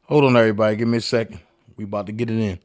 Hold on, everybody. Give me a second. We about to get it in.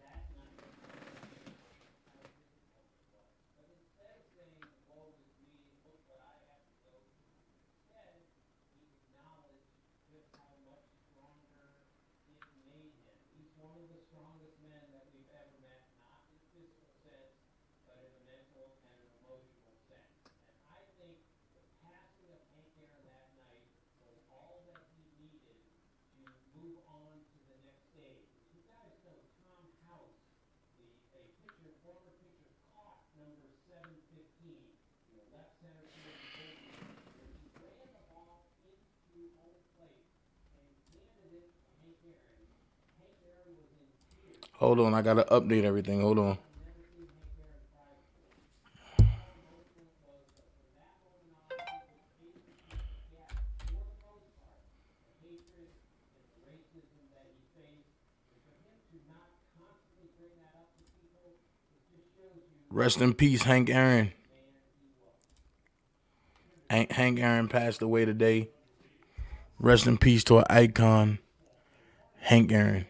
Hold on. I got to update everything. Hold on. Rest in peace, Hank Aaron. Hank Aaron passed away today. Rest in peace to an icon, Hank Aaron.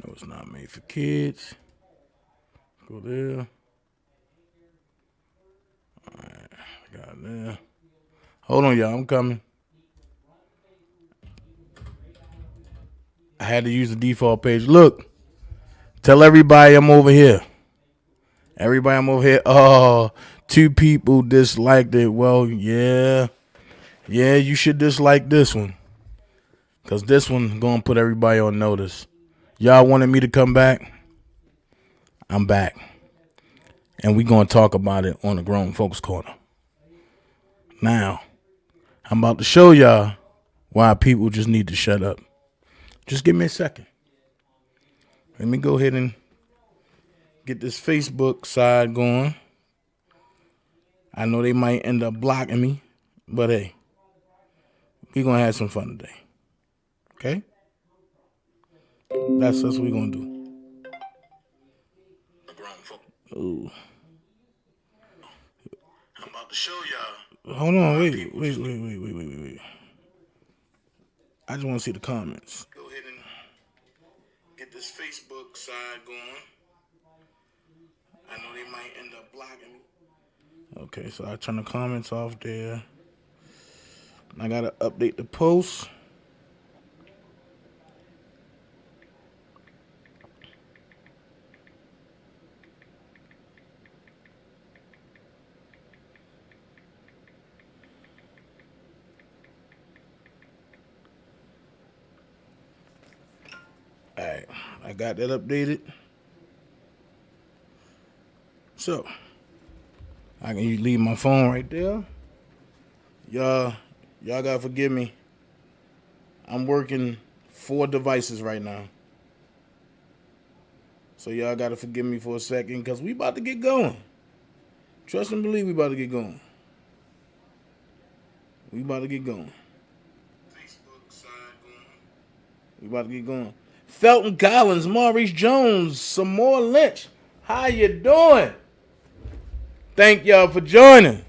No, it's not made for kids. Go there. All right, got it there. Hold on, y'all. I'm coming. I had to use the default page. Look, tell everybody I'm over here. Everybody I'm over here. Oh, two people disliked it. Well, yeah. Yeah, you should dislike this one. Because this one going to put everybody on notice. Y'all wanted me to come back? I'm back. And we going to talk about it on the Grown Folks Corner. Now, I'm about to show y'all why people just need to shut up. Just give me a second. Let me go ahead and get this Facebook side going. I know they might end up blocking me, but hey, we're going to have some fun today. Okay? That's what we're going to do. Ooh. I'm about to show y'all. Hold on, wait. I just want to see the comments. Go ahead and get this Facebook side going. I know they might end up blocking me. Okay, so I turn the comments off there. I gotta update the post. Alright, I got that updated. So, I can leave my phone right there. Y'all gotta forgive me. I'm working 4 devices right now. So y'all gotta forgive me for a second, because we about to get going. Trust and believe we about to get going. We about to get going. Facebook side going. We about to get going. Felton Collins, Maurice Jones, some more Lynch. How you doing? Thank y'all for joining.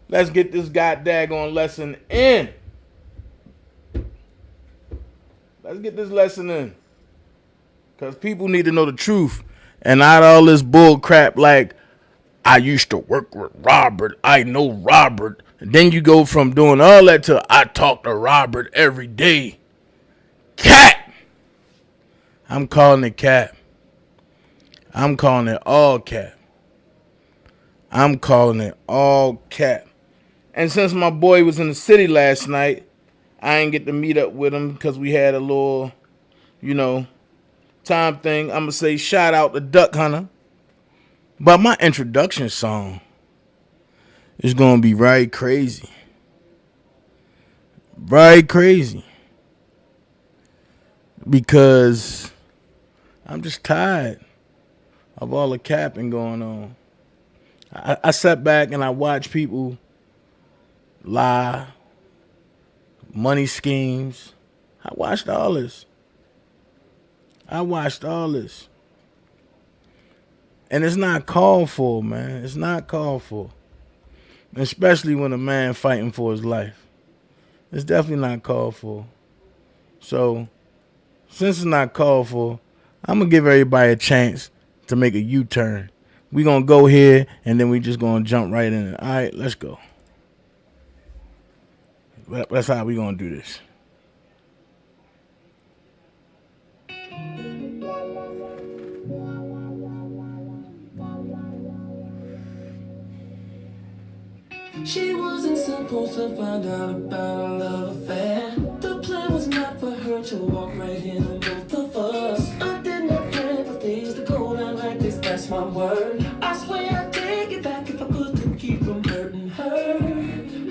Let's get this goddamn lesson in. Let's get this lesson in. Because people need to know the truth. And not all this bull crap like, I used to work with Robert. I know Robert. And then you go from doing all that to I talk to Robert every day. Cat. I'm calling it cat. I'm calling it all cat. I'm calling it all cat. And since my boy was in the city last night, I ain't get to meet up with him because we had a little, time thing. I'm going to say shout out to Duck Hunter. But my introduction song is going to be right crazy. Right crazy. Because I'm just tired of all the capping going on. I sat back and I watched people lie, money schemes. I watched all this. And it's not called for, man. It's not called for. Especially when a man fighting for his life. It's definitely not called for. So, since it's not called for, I'm going to give everybody a chance to make a U-turn. We're going to go here, and then we just going to jump right in it. All right, let's go. That's how we going to do this. She wasn't supposed to find out about our love affair. The plan was not for her to walk right in on both of us. I did not plan for things to go down like this, that's my word. I swear I'd take it back if I could to keep from hurting her.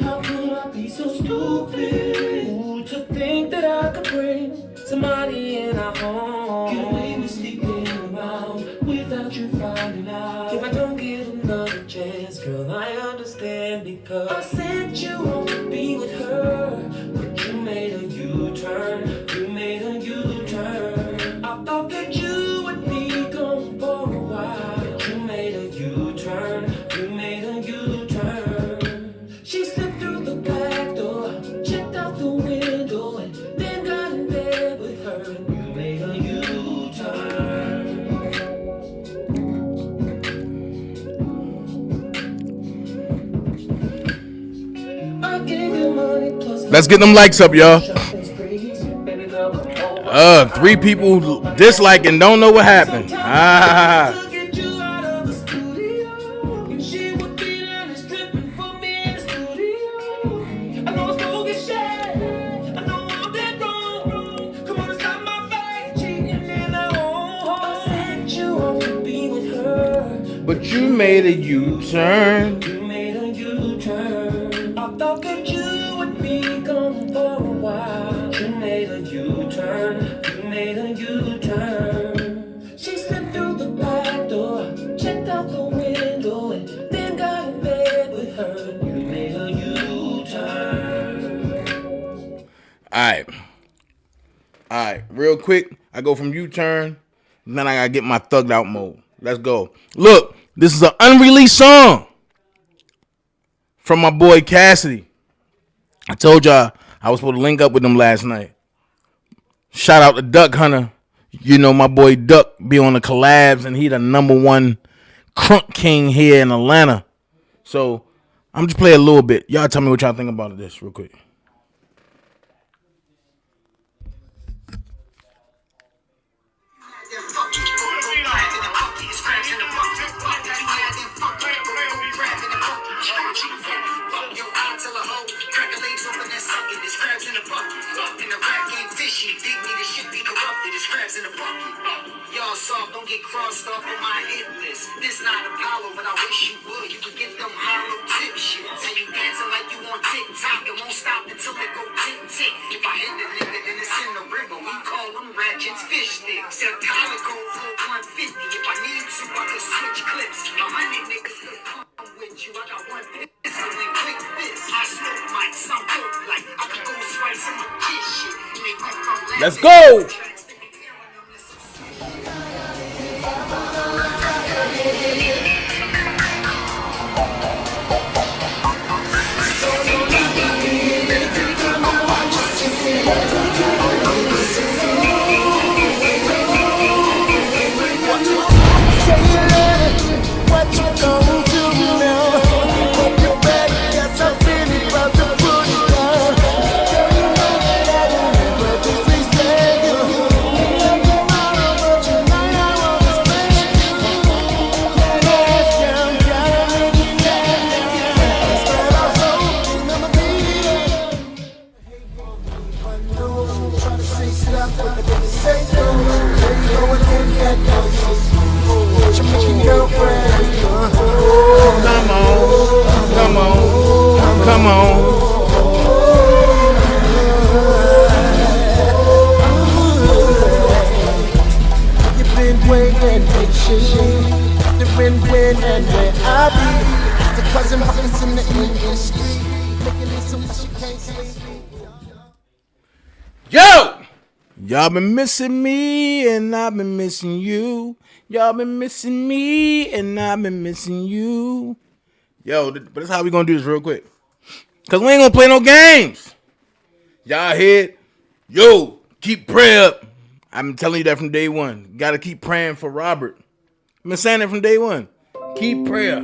How could I be so stupid? Ooh, to think that I could bring somebody in our home. Get away with sleeping around without you finding out. If I don't get another chance, girl, I understand because I sent you off to be with her, but you made a U-turn. You made a U-turn. I thought that you would be gone for a while, but you made a U-turn. You made a U-turn. She slipped through the back door, checked out the window, and then got in bed with her, and you made a U-turn. Let's get them likes up, y'all. 3 people dislike and don't know what happened. But you made a U-turn. You made a U-turn. I thought that you would be gone for a while. You made a U-turn. You made a U-turn. She slipped through the back door, checked out the window, and then got in bed with her. You made a U-turn. Alright, real quick. I go from U-turn, and then I gotta get my thugged out mode. Let's go. Look, this is an unreleased song from my boy Cassidy. I told y'all I was supposed to link up with him last night. Shout out to Duck Hunter. You know my boy Duck be on the collabs, and he the #1 crunk king here in Atlanta. So I'm just play a little bit. Y'all tell me what y'all think about this real quick. Y'all soft, don't get crossed off on my hit list. This not Apollo, but I wish you would. You could get them hollow tip shit. And you dancing like you on TikTok. It won't stop until it go tick tick. If I hit the nigga, then it's in the river. We call them ratchets fish sticks. Sell Tyler code for 150. If I need to, I could switch clips. 100 niggas could come with you. I got one pistol and quick fist. I smoke mics, I'm dope like I could go slice some of this shit. And they went from Let's go. What you gonna do? been waiting patiently, wondering when and where I'll be. The cousin Marcus in the industry, making me so much you can't sleep. Yo! Y'all been missing me and I've been missing you. Y'all been missing me and I've been missing you. Yo, but that's how we gonna do this real quick. Cause we ain't gonna play no games. Y'all hear? Yo, keep prayer up. I'm telling you that from day one. Gotta keep praying for Robert. I've been saying that from day one. Keep prayer.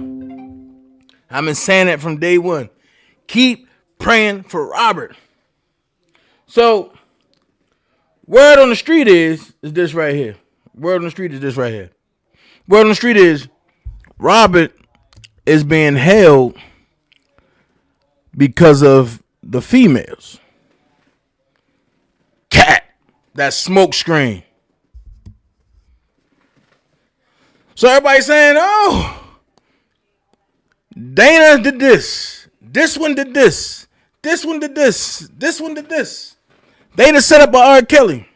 I've been saying that from day one. Keep praying for Robert. So, word on the street is this right here. Word on the street is this right here. Word on the street is Robert is being held because of the females. Cat. That smoke screen. So everybody's saying, oh, Dana did this. This one did this. This one did this. This one did this. Dana set up by R.Kelly.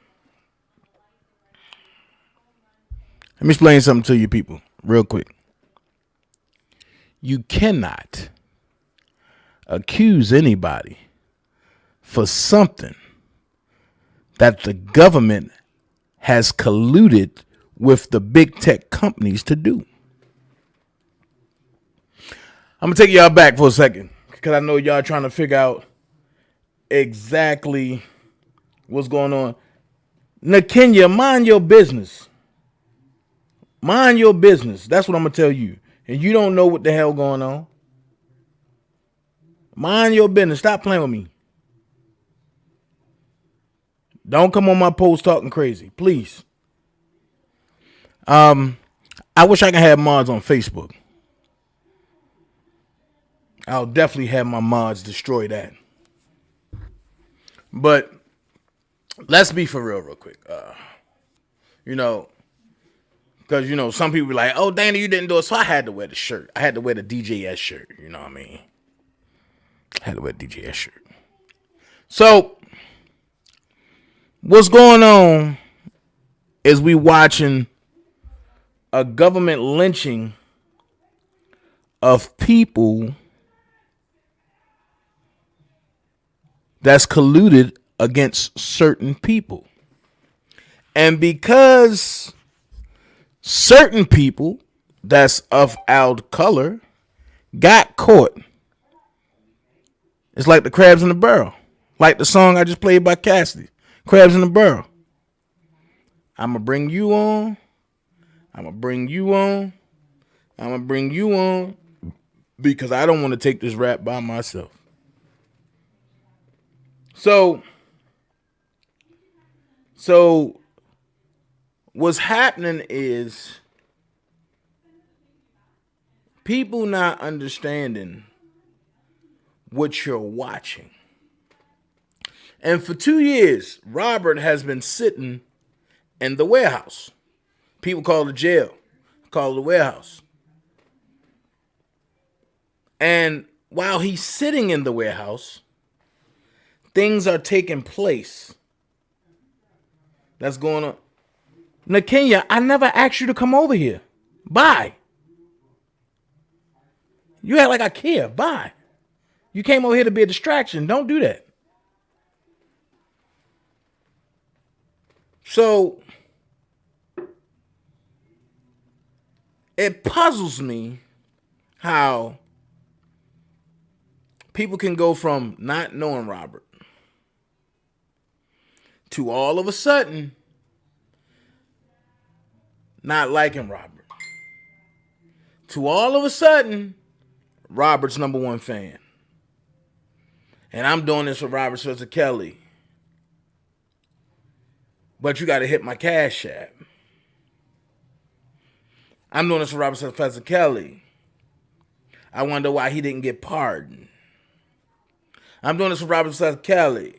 Let me explain something to you people real quick. You cannot accuse anybody for something that the government has colluded with the big tech companies to do. I'm going to take y'all back for a second because I know y'all trying to figure out exactly what's going on. Nakenya, mind your business. Mind your business. That's what I'm going to tell you. And you don't know what the hell going on. Mind your business. Stop playing with me. Don't come on my post talking crazy, please. I wish I could have mods on Facebook. I'll definitely have my mods destroy that. But let's be for real quick. Because, some people be like, oh, Dana, you didn't do it. So I had to wear the shirt. I had to wear the DJS shirt. You know what I mean? I had to wear the DJS shirt. So what's going on is we watching a government lynching of people that's colluded against certain people. And because certain people that's of our color got caught, it's like the crabs in the barrel. Like the song I just played by Cassidy, Crabs in the Barrel. I'm going to bring you on. I'm going to bring you on. I'm going to bring you on because I don't want to take this rap by myself. So what's happening is people not understanding what you're watching. And for 2 years, Robert has been sitting in the warehouse. People call it jail, call it a warehouse. And while he's sitting in the warehouse, things are taking place. That's going on. Nakenya, I never asked you to come over here. Bye. You act like I care. Bye. You came over here to be a distraction. Don't do that. So it puzzles me how people can go from not knowing Robert to all of a sudden not liking Robert, to all of a sudden Robert's number one fan. And I'm doing this for Robert R.Kelly. But you got to hit my Cash App. I'm doing this for Robert R.Kelly. I wonder why he didn't get pardoned. I'm doing this for Robert R.Kelly.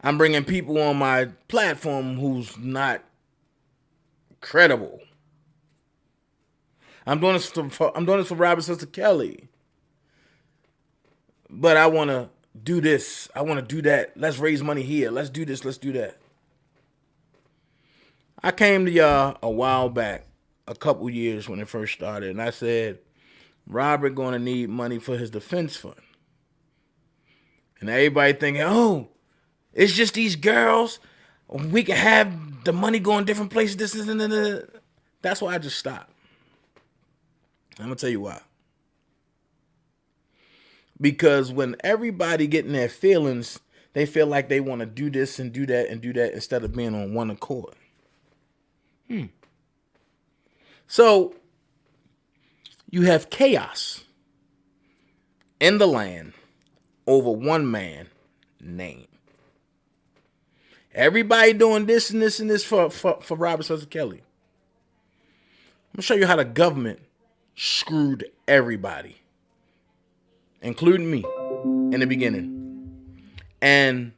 I'm bringing people on my platform who's not credible. I'm doing this for Robert R.Kelly. But I want to do this. I want to do that. Let's raise money here. Let's do this. Let's do that. I came to y'all a while back, a couple years when it first started, and I said, Robert gonna need money for his defense fund. And everybody thinking, oh, it's just these girls. We can have the money going different places. That's why I just stopped. I'm gonna tell you why. Because when everybody getting their feelings, they feel like they want to do this and do that and do that instead of being on one accord. So you have chaos in the land over one man name. Everybody doing this and this and this for Robert R.Kelly. I'm gonna show you how the government screwed everybody, including me, in the beginning. And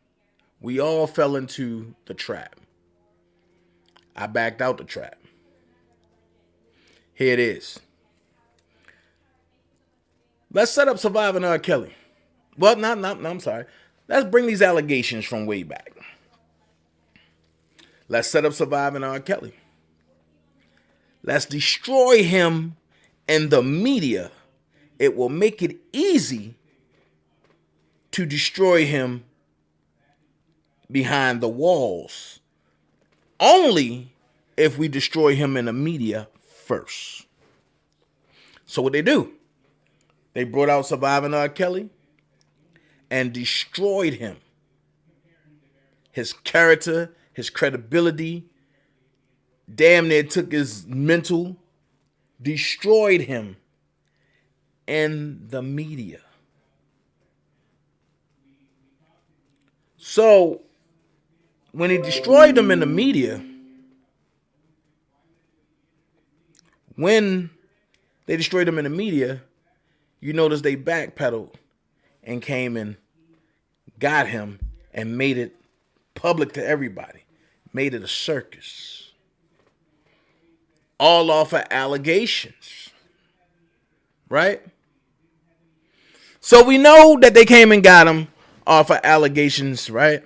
we all fell into the trap. I backed out the trap. Here it is. Let's set up surviving R. Kelly. Well, no, I'm sorry. Let's bring these allegations from way back. Let's set up surviving R. Kelly. Let's destroy him in the media. It will make it easy to destroy him behind the walls. Only if we destroy him in the media first. So what they do? They brought out Surviving R. Kelly and destroyed him. His character, his credibility, damn near took his mental, destroyed him in the media. So when he destroyed them in the media, you notice they backpedaled and came and got him and made it public to everybody. Made it a circus. All off of allegations. Right? So we know that they came and got him off of allegations, right?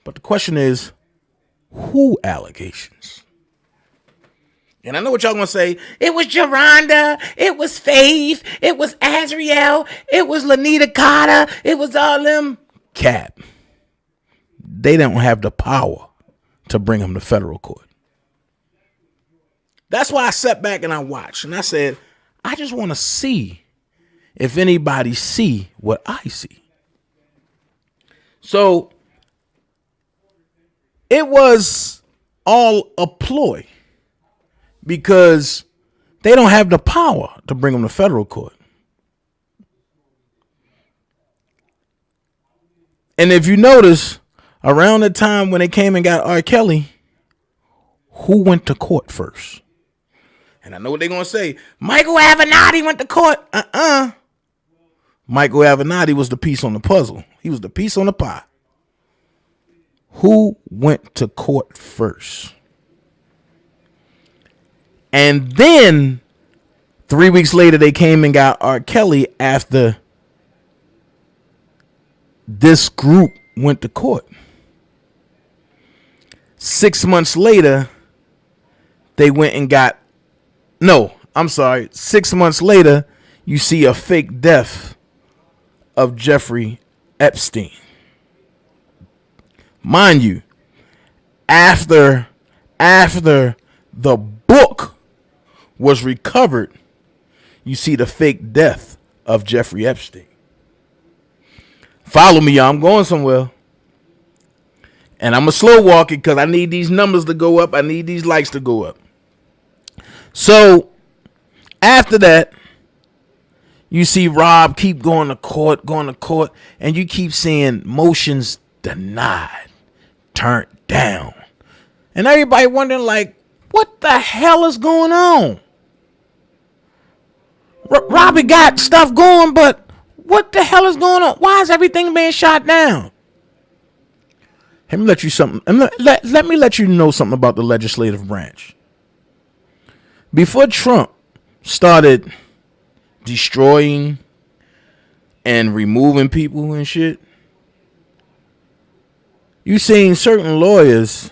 But the question is, who allegations? And I know what y'all gonna say. It was Geronda. It was Faith. It was Azriel. It was Lanita Carter. It was all them. Cap. They don't have the power to bring him to federal court. That's why I sat back and I watched. And I said, I just want to see if anybody see what I see. So it was all a ploy. Because they don't have the power to bring him to federal court. And if you notice, around the time when they came and got R. Kelly, who went to court first? And I know what they're going to say. Michael Avenatti went to court. Michael Avenatti was the piece on the puzzle. He was the piece on the pie. Who went to court first? And then 3 weeks later, they came and got R. Kelly after this group went to court. 6 months later, they went and got, 6 months later, you see a fake death of Jeffrey Epstein. Mind you, after the book was recovered, you see the fake death of Jeffrey Epstein. Follow me, y'all. I'm going somewhere. And I'm a slow walk it because I need these numbers to go up. I need these likes to go up. So after that, you see Rob keep going to court, and you keep seeing motions denied, turned down. And everybody wondering, like, what the hell is going on? Robbie got stuff going, but what the hell is going on? Why is everything being shot down? Let me let you something. Let me let you know something about the legislative branch. Before Trump started destroying and removing people and shit, you seen certain lawyers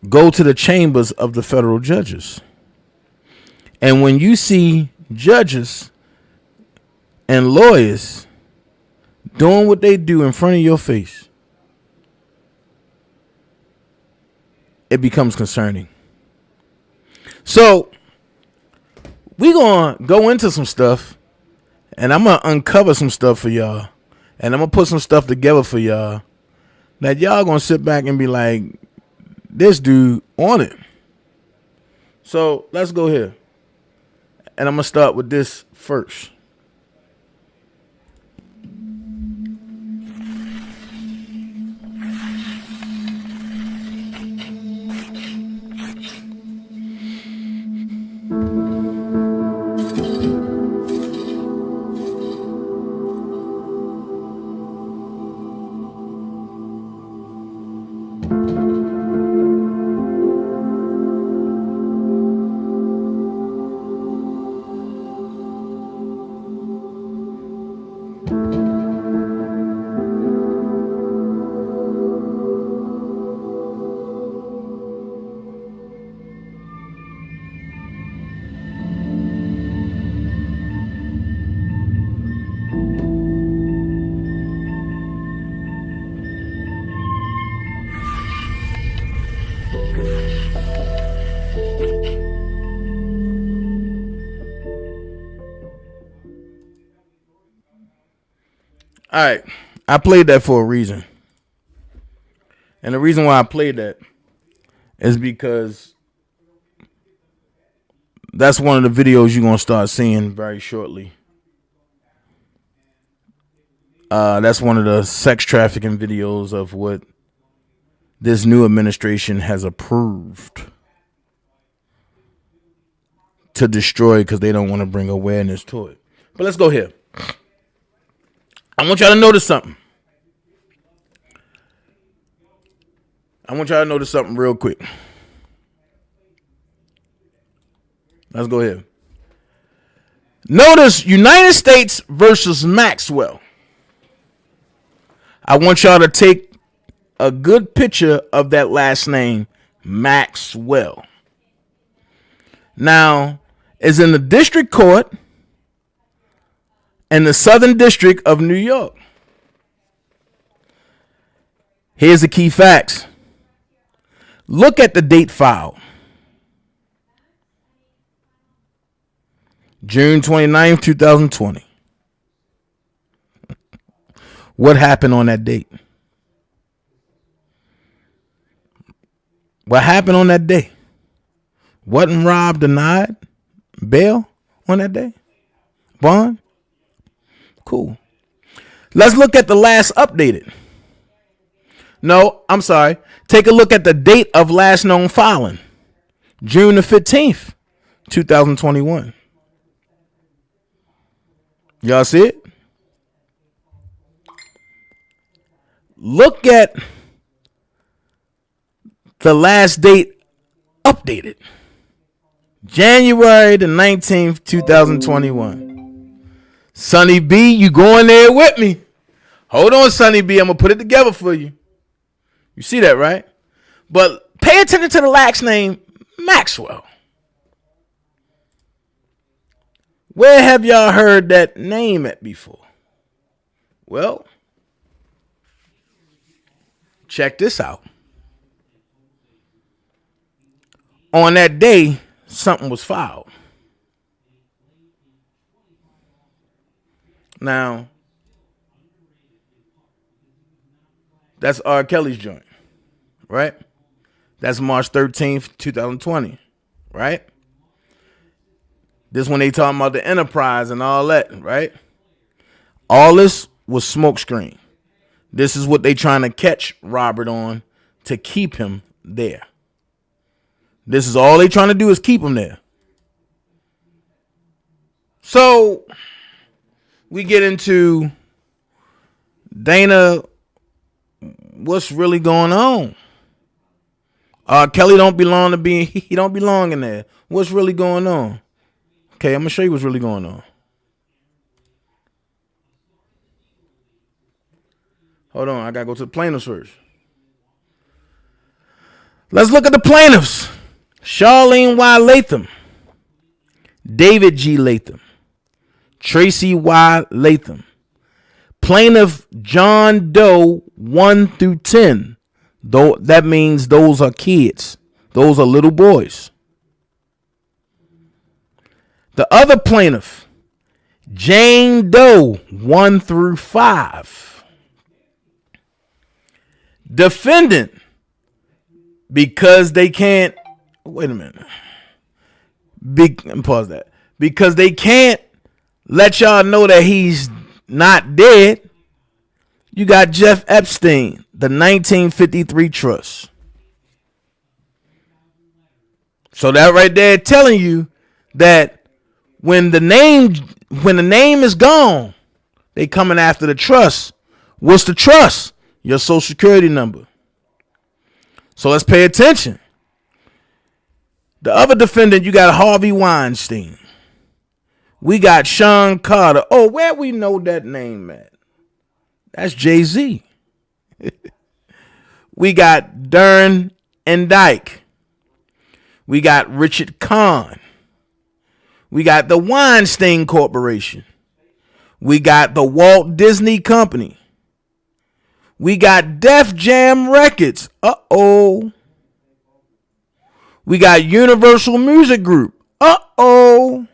go to the chambers of the federal judges. And when you see judges and lawyers doing what they do in front of your face, it becomes concerning. So we gonna go into some stuff, and I'm gonna uncover some stuff for y'all, and I'm gonna put some stuff together for y'all that y'all gonna sit back and be like, this dude on it. So let's go here, and I'm gonna start with this first. All right, I played that for a reason. And the reason why I played that is because that's one of the videos you're going to start seeing very shortly. That's one of the sex trafficking videos of what this new administration has approved to destroy because they don't want to bring awareness to it. But let's go here. I want y'all to notice something. Real quick. Let's go ahead. Notice United States versus Maxwell. I want y'all to take a good picture of that last name, Maxwell. Now, it's in the district court in the Southern District of New York. Here's the key facts. Look at the date file. June 29th, 2020. What happened on that date? What happened on that day? Wasn't Rob denied bail on that day? Bond? Cool. Let's look at the last updated. No, I'm sorry. Take a look at the date of last known filing. June the 15th, 2021. Y'all see it? Look at the last date updated. January the 19th, 2021. Sonny B, you going there with me? Hold on, Sonny B. I'm going to put it together for you. You see that, right? But pay attention to the last name, Maxwell. Where have y'all heard that name at before? Well, check this out. On that day, something was filed. Now, that's R.Kelly's joint, right? That's March 13th, 2020, right? This when they talking about the enterprise and all that, right? All this was smokescreen. This is what they trying to catch Robert on to keep him there. This is all they trying to do is keep him there. So we get into Dana, what's really going on? Kelly don't belong to be, he don't belong in there. What's really going on? Okay, I'm going to show you what's really going on. Hold on, I got to go to the plaintiffs first. Let's look at the plaintiffs. Charlene Y. Latham, David G. Latham, Tracy Y. Latham. Plaintiff John Doe 1 through 10. Though that means those are kids. Those are little boys. The other plaintiff, Jane Doe 1 through 5. Defendant, because they can't, wait a minute. Pause that. Because they can't let y'all know that he's not dead. You got Jeff Epstein, the 1953 trust. So that right there telling you that when the name is gone, they coming after the trust. What's the trust? Your social security number. So let's pay attention. The other defendant, you got Harvey Weinstein. We got Sean Carter. Oh, where we know that name at? That's Jay-Z. We got Dern and Dyke. We got Richard Kahn. We got the Weinstein Corporation. We got the Walt Disney Company. We got Def Jam Records. Uh-oh. We got Universal Music Group. Uh-oh.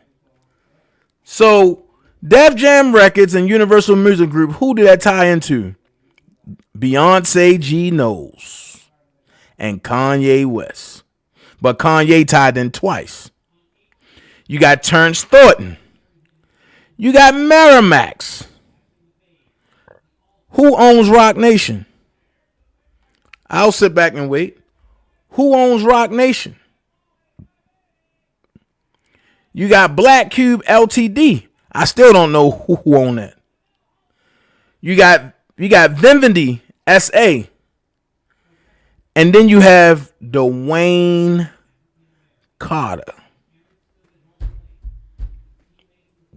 So, Def Jam Records and Universal Music Group, who did that tie into? Beyonce G. Knowles and Kanye West. But Kanye tied in twice. You got Terrence Thornton. You got Miramax. Who owns Rock Nation? I'll sit back and wait. Who owns Rock Nation? You got Black Cube Ltd. I still don't know who own that. You got Vivendi SA. And then you have Dwayne Carter.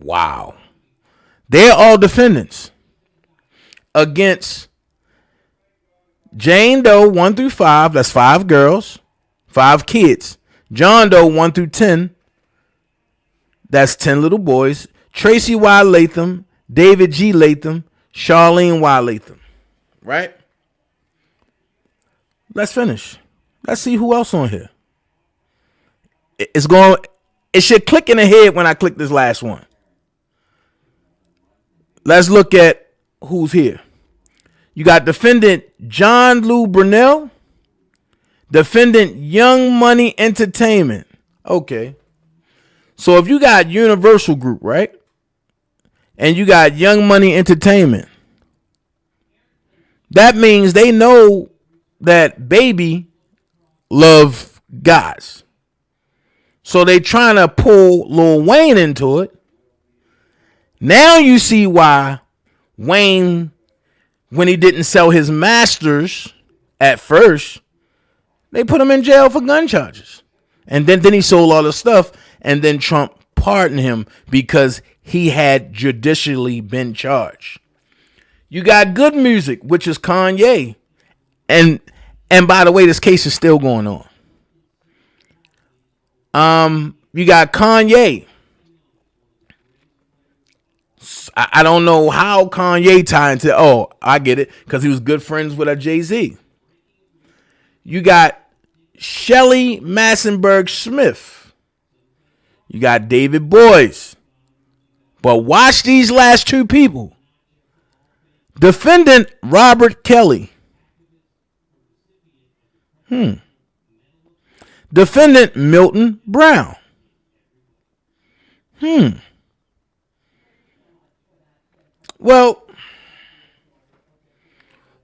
Wow. They're all defendants against Jane Doe 1 through 5. That's 5 girls, 5 kids. John Doe 1 through 10. That's 10 little boys. Tracy Y. Latham, David G. Latham, Charlene Y. Latham. Right? Let's finish. Let's see who else on here. It should click in the head when I click this last one. Let's look at who's here. You got defendant John Lou Brunel, defendant Young Money Entertainment. Okay. So if you got Universal Group, right? And you got Young Money Entertainment, that means they know that Baby love guys. So they trying to pull Lil Wayne into it. Now you see why Wayne, when he didn't sell his masters at first, they put him in jail for gun charges. And then he sold all the stuff, and then Trump pardoned him because he had judicially been charged. You got Good Music, which is Kanye. And by the way, this case is still going on. You got Kanye. I don't know how Kanye tied into. Oh, I get it, because he was good friends with a Jay-Z. You got Shelley Massenberg Smith. You got David Boyes. But watch these last 2 people. Defendant Robert Kelly. Defendant Milton Brown. Well,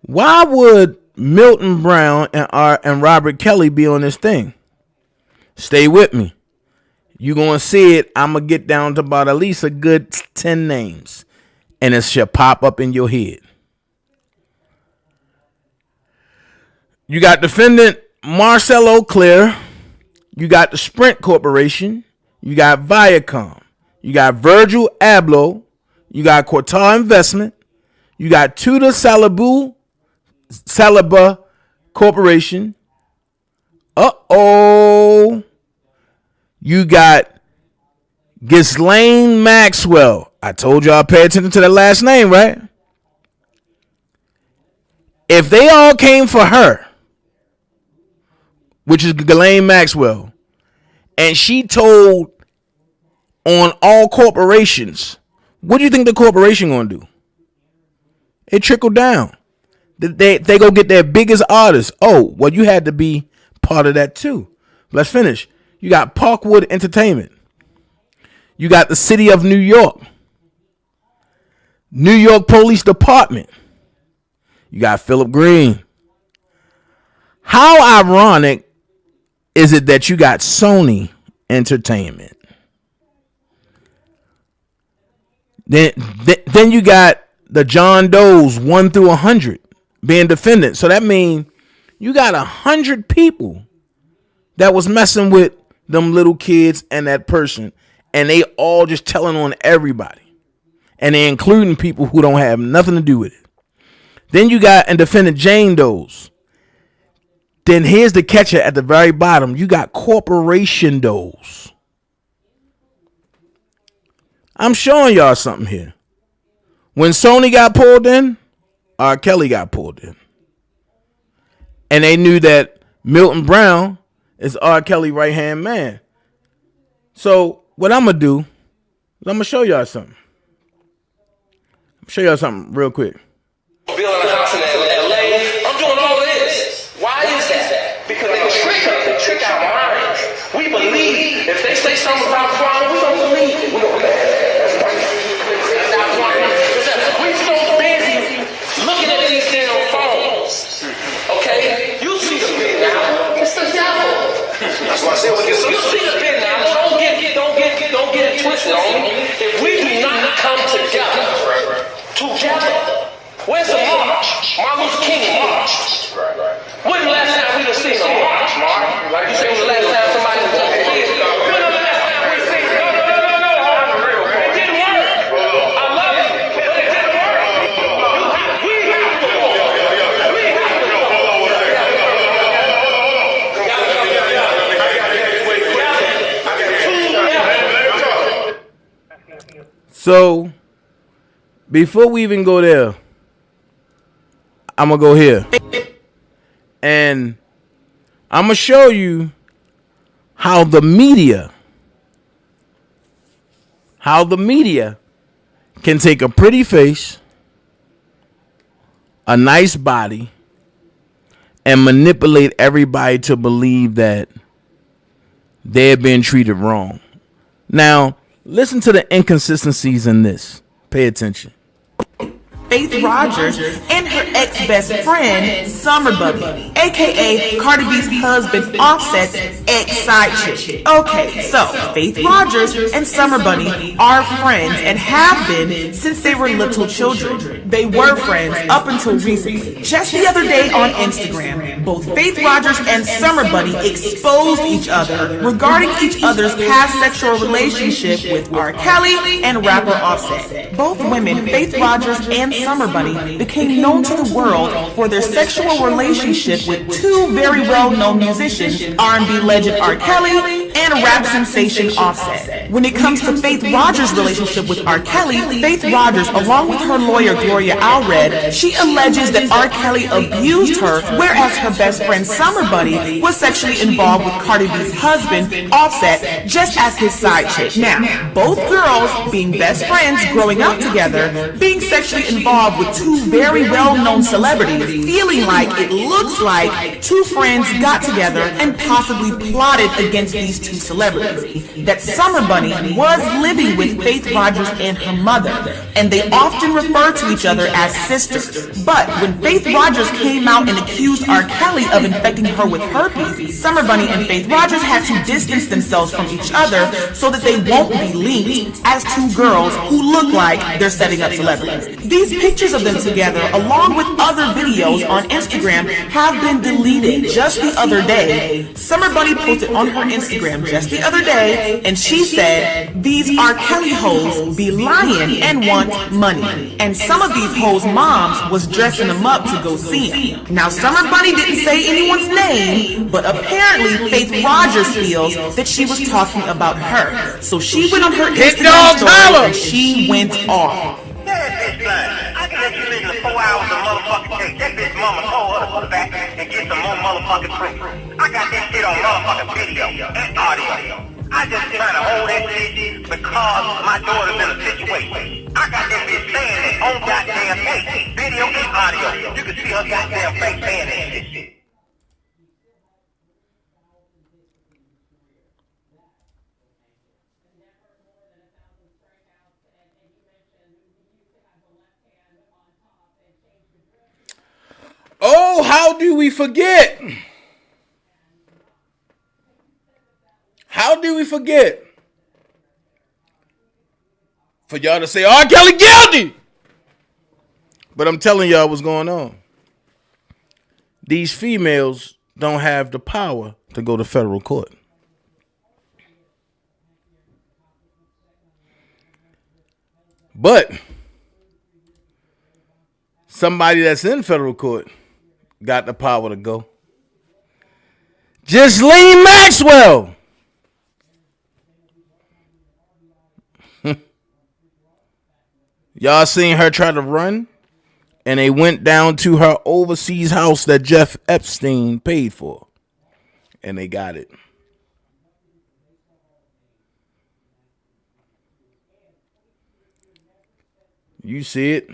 why would Milton Brown and Robert Kelly be on this thing? Stay with me. You're going to see it. I'm going to get down to about at least a good 10 names. And it should pop up in your head. You got defendant Marcelo Clear. You got the Sprint Corporation. You got Viacom. You got Virgil Abloh. You got Qatar Investment. You got Tudor Saliba Corporation. Uh-oh. You got Ghislaine Maxwell. I told y'all pay attention to that last name, right? If they all came for her, which is Ghislaine Maxwell, and she told on all corporations, what do you think the corporation gonna do? It trickled down. They go get their biggest artists. Oh, well, you had to be part of that too. Let's finish. You got Parkwood Entertainment. You got the City of New York. New York Police Department. You got Philip Green. How ironic is it that you got Sony Entertainment? Then you got the John Does 1 through 100 being defendants. So that means you got 100 people that was messing with them little kids and that person, and they all just telling on everybody, and they including people who don't have nothing to do with it. Then you got and defendant Jane Does. Then here's the catcher at the very bottom. You got Corporation Does. I'm showing y'all something here. When Sony got pulled in, R.Kelly got pulled in. And they knew that Milton Brown is R.Kelly right-hand man. So what I'm going to do is I'm going to show y'all something. Real quick. Building a house in LA. I'm doing all of this. Why is that? Because they trick us. They trick our minds. We believe. If they say something about crime, we don't believe it. We don't believe it. We're so busy looking at these damn phones. Okay? You see the bid now. It's the devil. That's why I said when you see the bid now. Don't get it twisted on me. If we do not come together. Where's the march? Martin Luther King march. When the last time we done seen a march, Mark? Like you say, when the last time somebody was on the bid? When the last time we seen? No. It didn't work. I love it, but it didn't work. We have to go. So, before we even go there, I'm going to go here. And I'm going to show you how the media can take a pretty face, a nice body, and manipulate everybody to believe that they're being treated wrong. Now, listen to the inconsistencies in this. Pay attention. Faith Rogers and her ex-best friend, Summer Buddy, aka Cardi B's husband Offset's ex-side chick. Okay, so Faith Rogers and Summer Buddy are friends and have been since they were little children. They were friends up until recently. Just the other day on Instagram, both Faith Rogers and Summer Buddy exposed each other regarding each other's past sexual relationship with R.Kelly and rapper Offset. Both women, Faith Rogers and Summer Buddy, became known to the world for their sexual relationship with two very well-known musicians, R&B legend R.Kelly and rap sensation Offset. When it comes to Faith Rogers' relationship with R.Kelly, Faith Rogers, along with her lawyer Gloria Allred, she alleges that R.Kelly abused her, whereas her best friend Summer Buddy was sexually involved with Cardi B's husband, Offset, just as his side chick. Now, both girls, being best friends growing up together, being sexually involved with two very well-known celebrities, feeling like it looks like two friends got together and possibly plotted against these two celebrities. That Summer Buddy was living with Faith Rogers and her mother, and they often refer to each other as sisters. But when Faith Rogers came out and accused R.Kelly of infecting her with herpes, Summer Buddy and Faith Rogers had to distance themselves from each other so that they won't be linked as two girls who look like they're setting up celebrities. These pictures of them together, along with other videos on Instagram, have been deleted. Just the other day, Summer Buddy posted on her Instagram Instagram just the other day, and she said, these R.Kelly hoes be lying and want money. And some of these hoes' moms was dressing them up to go see him. Now, Summer Bunny didn't say anyone's name, but apparently Faith Rogers feels that she was talking about her. So she went on her Instagram story and she went off. That bitch lying. I can let you listen to 4 hours of motherfucking tape. That bitch mama told her to go back and get some more motherfucking proof. I got that shit on motherfucking video and audio. I just trying to hold that shit because my daughter's in a situation. I got that bitch saying that on goddamn tape, video and audio. You can see her goddamn face saying that shit. Oh, how do we forget? How do we forget? For y'all to say, R.Kelly guilty. But I'm telling y'all what's going on. These females don't have the power to go to federal court. But somebody that's in federal court got the power to go. Ghislaine Maxwell. Y'all seen her try to run? And they went down to her overseas house that Jeff Epstein paid for. And they got it. You see it.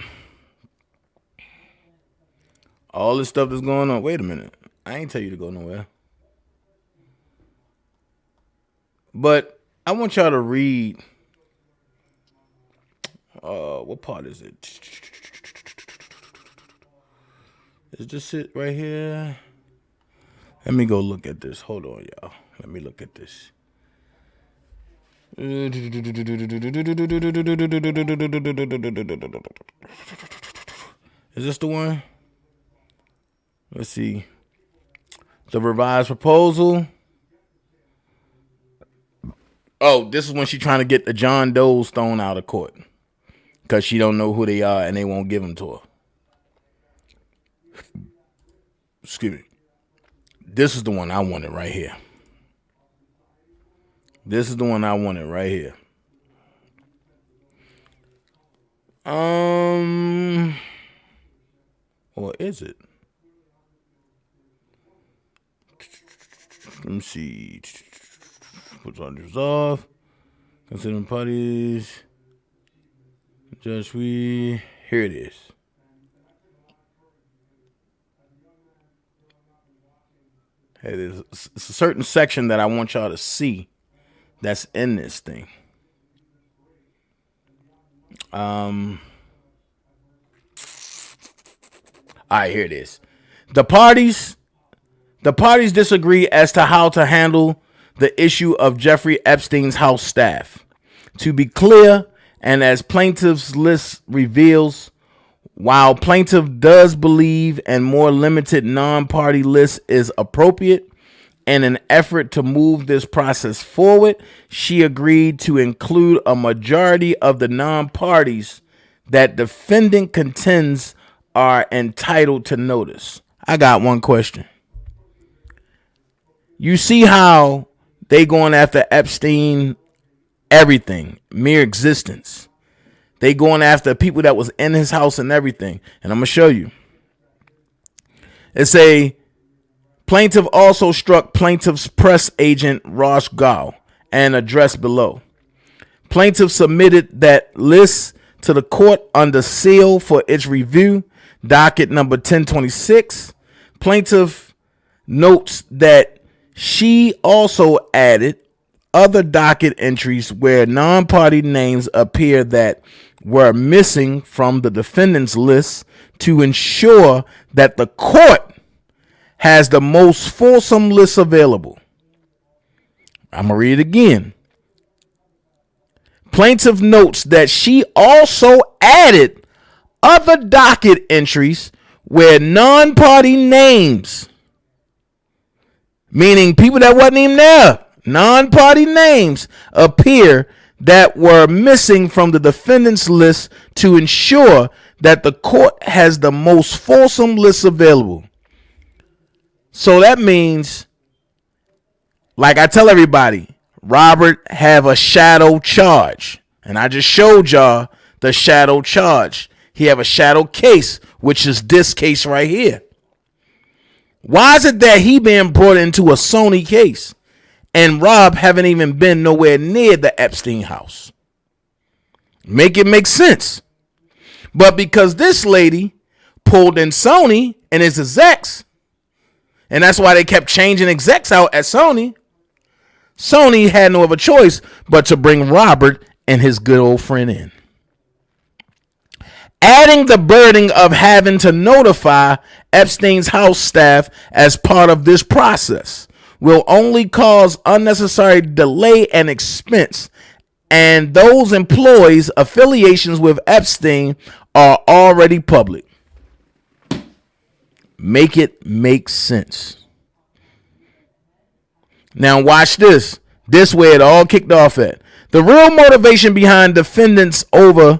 All this stuff that's going on. Wait a minute. I ain't tell you to go nowhere. But I want y'all to read. What part is it? Is this it right here? Let me go look at this. Hold on, y'all. Let me look at this. Is this the one? Let's see. The revised proposal. Oh, this is when she's trying to get the John Does thrown out of court. Because she don't know who they are and they won't give them to her. Excuse me. This is the one I wanted right here. This is the one I wanted right here. Or is it? Let me see. What's on resolve? Considering parties. Judge, here it is. Hey, there's a certain section that I want y'all to see that's in this thing. All right, here it is. The parties disagree as to how to handle the issue of Jeffrey Epstein's house staff. To be clear, and as plaintiff's list reveals, while plaintiff does believe a more limited non-party list is appropriate, in an effort to move this process forward, she agreed to include a majority of the non-parties that defendant contends are entitled to notice. I got one question. You see how they going after Epstein, everything, mere existence. They going after people that was in his house and everything. And I'm going to show you. It's a plaintiff also struck plaintiff's press agent Ross Gow and addressed below. Plaintiff submitted that list to the court under seal for its review, docket number 1026. Plaintiff notes that she also added other docket entries where non-party names appear that were missing from the defendant's list to ensure that the court has the most fulsome list available. I'm going to read it again. Plaintiff notes that she also added other docket entries where non-party names, meaning people that wasn't even there, non-party names appear that were missing from the defendant's list to ensure that the court has the most fulsome list available. So that means, like I tell everybody, Robert have a shadow charge. And I just showed y'all the shadow charge. He have a shadow case, which is this case right here. Why is it that he being brought into a Sony case and Rob haven't even been nowhere near the Epstein house? Make it make sense. But because this lady pulled in Sony and his execs, and that's why they kept changing execs out at Sony, Sony had no other choice but to bring Robert and his good old friend in. Adding the burden of having to notify Epstein's house staff as part of this process will only cause unnecessary delay and expense, and those employees' affiliations with Epstein are already public. Make it make sense. Now watch this. This way it all kicked off at. The real motivation behind defendants over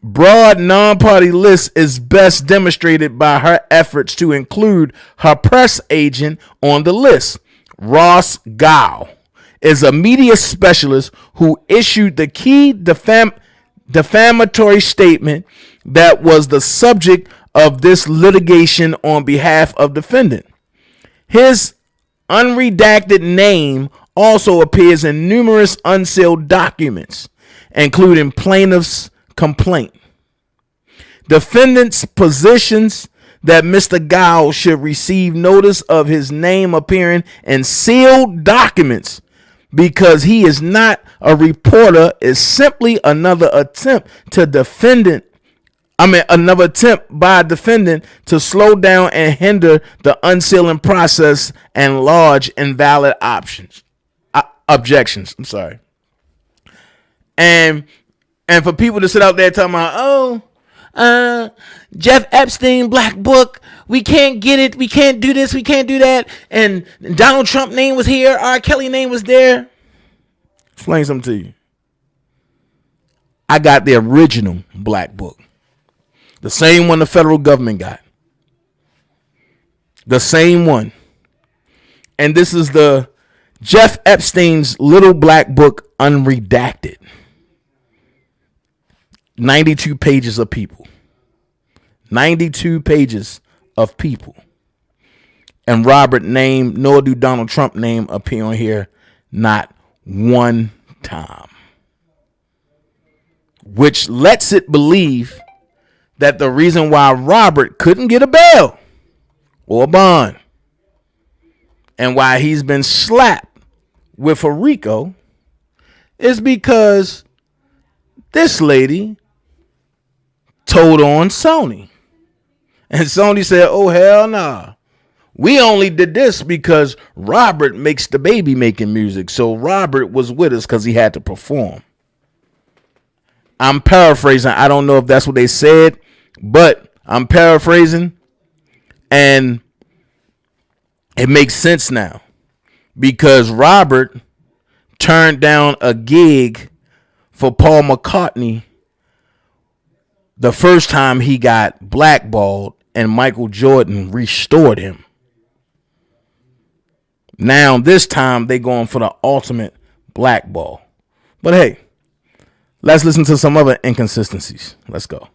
broad non-party list is best demonstrated by her efforts to include her press agent on the list. Ross Gow is a media specialist who issued the key defamatory statement that was the subject of this litigation on behalf of defendant. His unredacted name also appears in numerous unsealed documents, including plaintiff's complaint. Defendant's positions that Mr. Gow should receive notice of his name appearing in sealed documents because he is not a reporter is simply another attempt by a defendant to slow down and hinder the unsealing process and lodge invalid objections. I'm sorry. And for people to sit out there talking about, Jeff Epstein black book, we can't get it, we can't do this, we can't do that, and Donald Trump name was here, R.Kelly name was there. Explain something to you. I got the original black book. The same one the federal government got. The same one. And this is the Jeff Epstein's little black book, unredacted. 92 pages of people. 92 pages of people. And Robert name, nor do Donald Trump name appear on here not one time. Which lets it believe that the reason why Robert couldn't get a bail or a bond and why he's been slapped with a RICO is because this lady told on Sony. And Sony said, oh, hell nah. We only did this because Robert makes the baby making music. So Robert was with us because he had to perform. I'm paraphrasing. I don't know if that's what they said, but I'm paraphrasing. And it makes sense now because Robert turned down a gig for Paul McCartney the first time he got blackballed and Michael Jordan restored him. Now this time they going for the ultimate blackball. But hey, let's listen to some other inconsistencies. Let's go.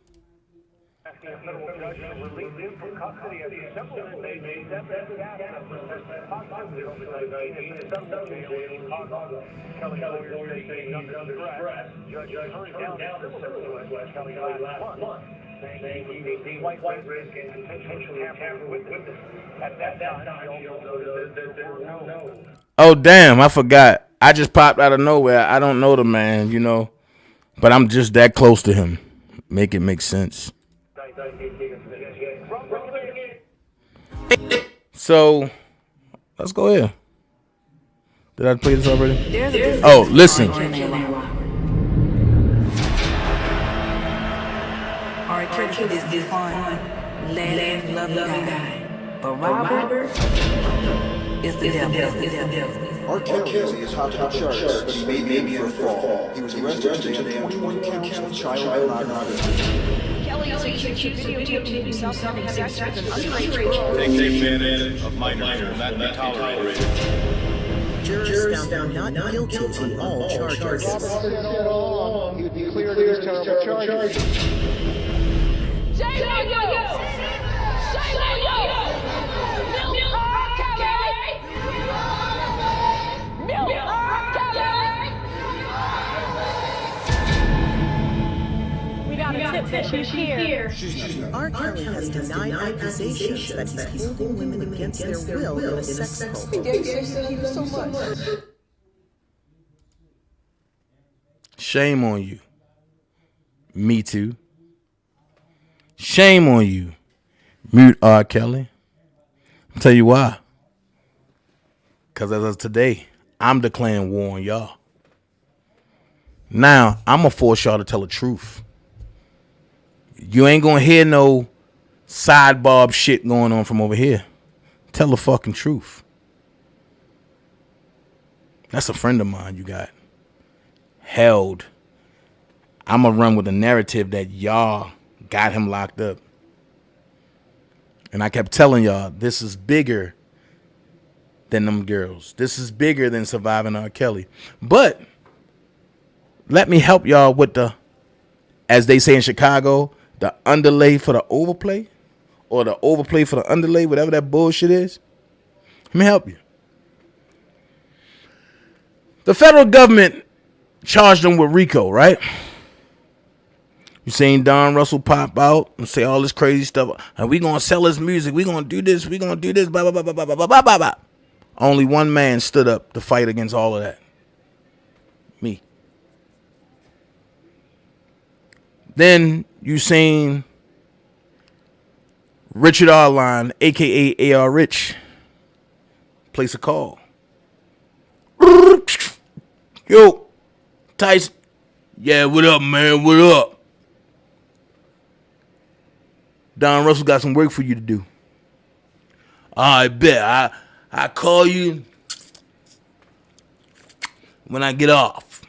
Oh, damn, I forgot. I just popped out of nowhere. I don't know the man, you know, but I'm just that close to him. Make it make sense. So, let's go here. Did I play this already? Oh, listen. R.Kelly is this fun, laugh, loving guy. But Robert, is the devil. R.Kelly is top of the charts, but he may be in a fall. He was arrested today on 21 counts of child pornography. Kelly is accused of videotaping himself having sex with an underage girl. Take advantage of minors, not be tolerated. Jurors found not guilty on all charges. He would be cleared of these terrible charges. Shame on you! Shame on you! Milk R.Kelly! Milk R.Kelly! We got a tip that she's here. R.Kelly has denied accusations that he's holding women against their will in a sex cult. Shame on you. Me too. Shame on you. Mute R. Kelly. I'll tell you why. Because as of today, I'm declaring war on y'all. Now, I'm going to force y'all to tell the truth. You ain't going to hear no sidebar shit going on from over here. Tell the fucking truth. That's a friend of mine you got held. I'm going to run with the narrative that y'all got him locked up. And I kept telling y'all, this is bigger than them girls. This is bigger than surviving R. Kelly. But let me help y'all with the, as they say in Chicago, the underlay for the overplay, or the overplay for the underlay, whatever that bullshit is. Let me help you. The federal government charged them with RICO, right? You seen Don Russell pop out and say all this crazy stuff. And we gonna sell his music. We gonna do this. We gonna do this. Blah, blah, blah, blah, blah, blah, blah, blah, blah. Only one man stood up to fight against all of that. Me. Then you seen Richard Arline, a.k.a. A.R. Rich, place a call. Yo, Tyson. Yeah, what up, man? What up? Don Russell got some work for you to do. I bet. I call you when I get off.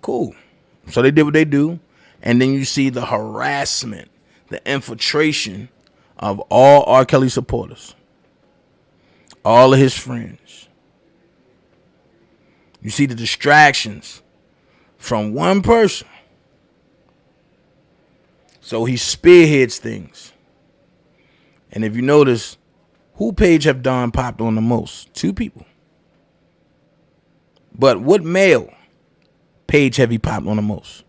Cool. So they did what they do. And then you see the harassment, the infiltration of all R. Kelly supporters. All of his friends. You see the distractions from one person. So he spearheads things. And if you notice, who page have Don popped on the most? 2 people. But what male page have he popped on the most?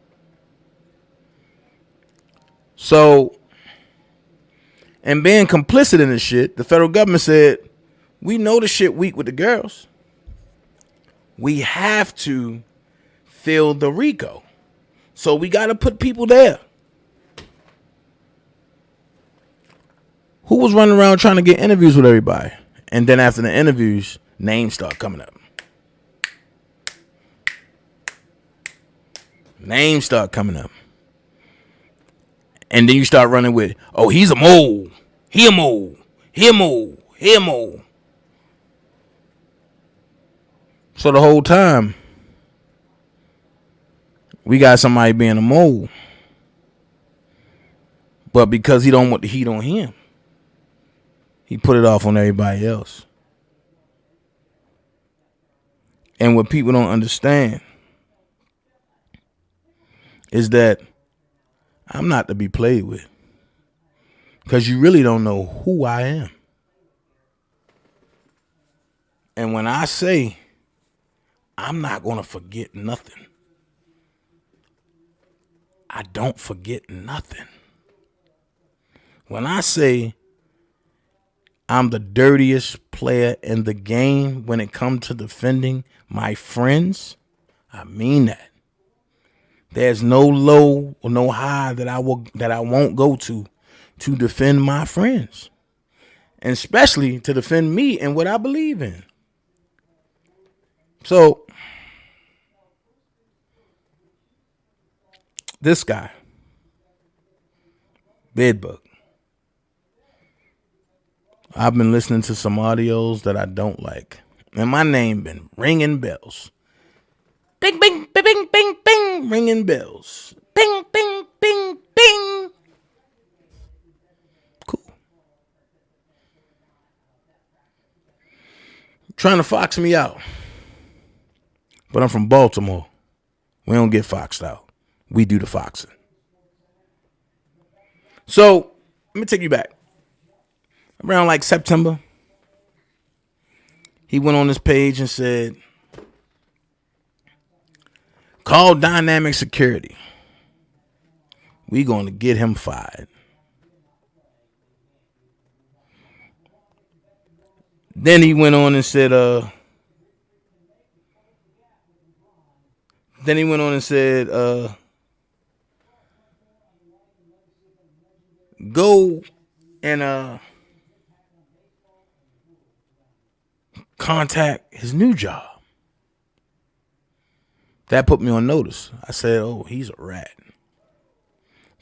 So, and being complicit in this shit, the federal government said, we know the shit weak with the girls. We have to fill the RICO. So we got to put people there. Who was running around trying to get interviews with everybody? And then after the interviews, names start coming up. Names start coming up. And then you start running with, oh, he's a mole. He a mole. He a mole. He a mole. So the whole time, we got somebody being a mole. But because he don't want the heat on him, he put it off on everybody else. And what people don't understand is that I'm not to be played with. Because you really don't know who I am. And when I say I'm not going to forget nothing, I don't forget nothing. When I say I'm the dirtiest player in the game when it comes to defending my friends, I mean that. There's no low or no high that I won't go to defend my friends. And especially to defend me and what I believe in. So this guy, Bedbug, I've been listening to some audios that I don't like. And my name been ringing bells. Bing, bing, bing, bing, bing, bing, ringing bells. Bing, bing, bing, bing. Cool. Trying to fox me out. But I'm from Baltimore. We don't get foxed out. We do the foxing. So, let me take you back. Around like September, he went on this page and said, call Dynamic Security. We going to get him fired. Then he went on and said, go and contact his new job. That put me on notice. I said, oh, he's a rat.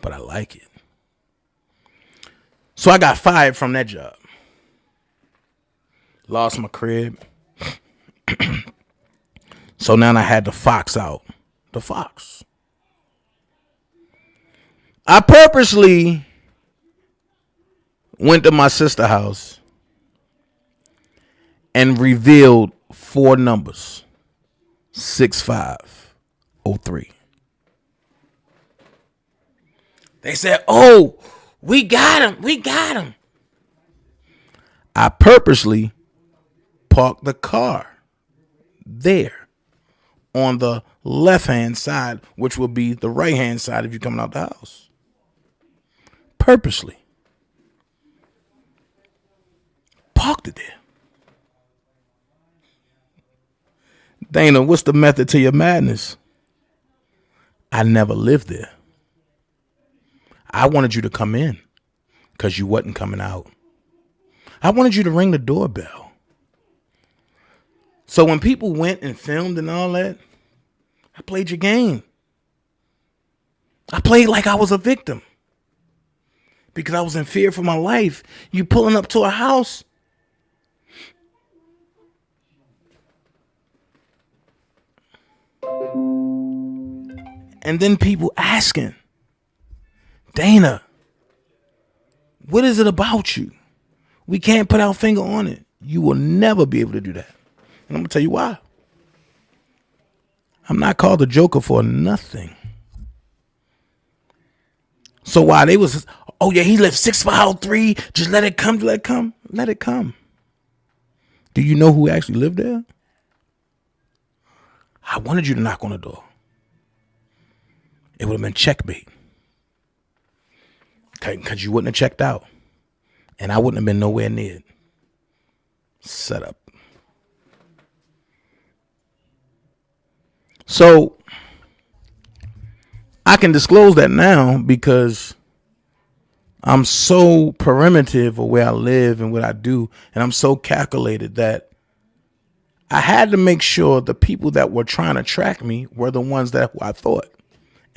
But I like it. So I got fired from that job. Lost my crib. So now I had to fox out the fox. I purposely went to my sister's house and revealed 4 numbers. 6503. They said, oh, we got him. I purposely parked the car there on the left-hand side, which will be the right-hand side if you're coming out the house. Purposely. Parked it there. Dana, what's the method to your madness? I never lived there. I wanted you to come in because you wasn't coming out. I wanted you to ring the doorbell. So when people went and filmed and all that, I played your game. I played like I was a victim because I was in fear for my life. You pulling up to a house. And then people asking, Dana, what is it about you? We can't put our finger on it. You will never be able to do that. And I'm going to tell you why. I'm not called the Joker for nothing. So while they was, oh yeah, he left 6503, just let it come, let it come. Do you know who actually lived there? I wanted you to knock on the door. It would have been checkmate. Because you wouldn't have checked out. And I wouldn't have been nowhere near it. Set up. So I can disclose that now because I'm so primitive of where I live and what I do. And I'm so calculated that I had to make sure the people that were trying to track me were the ones that I thought.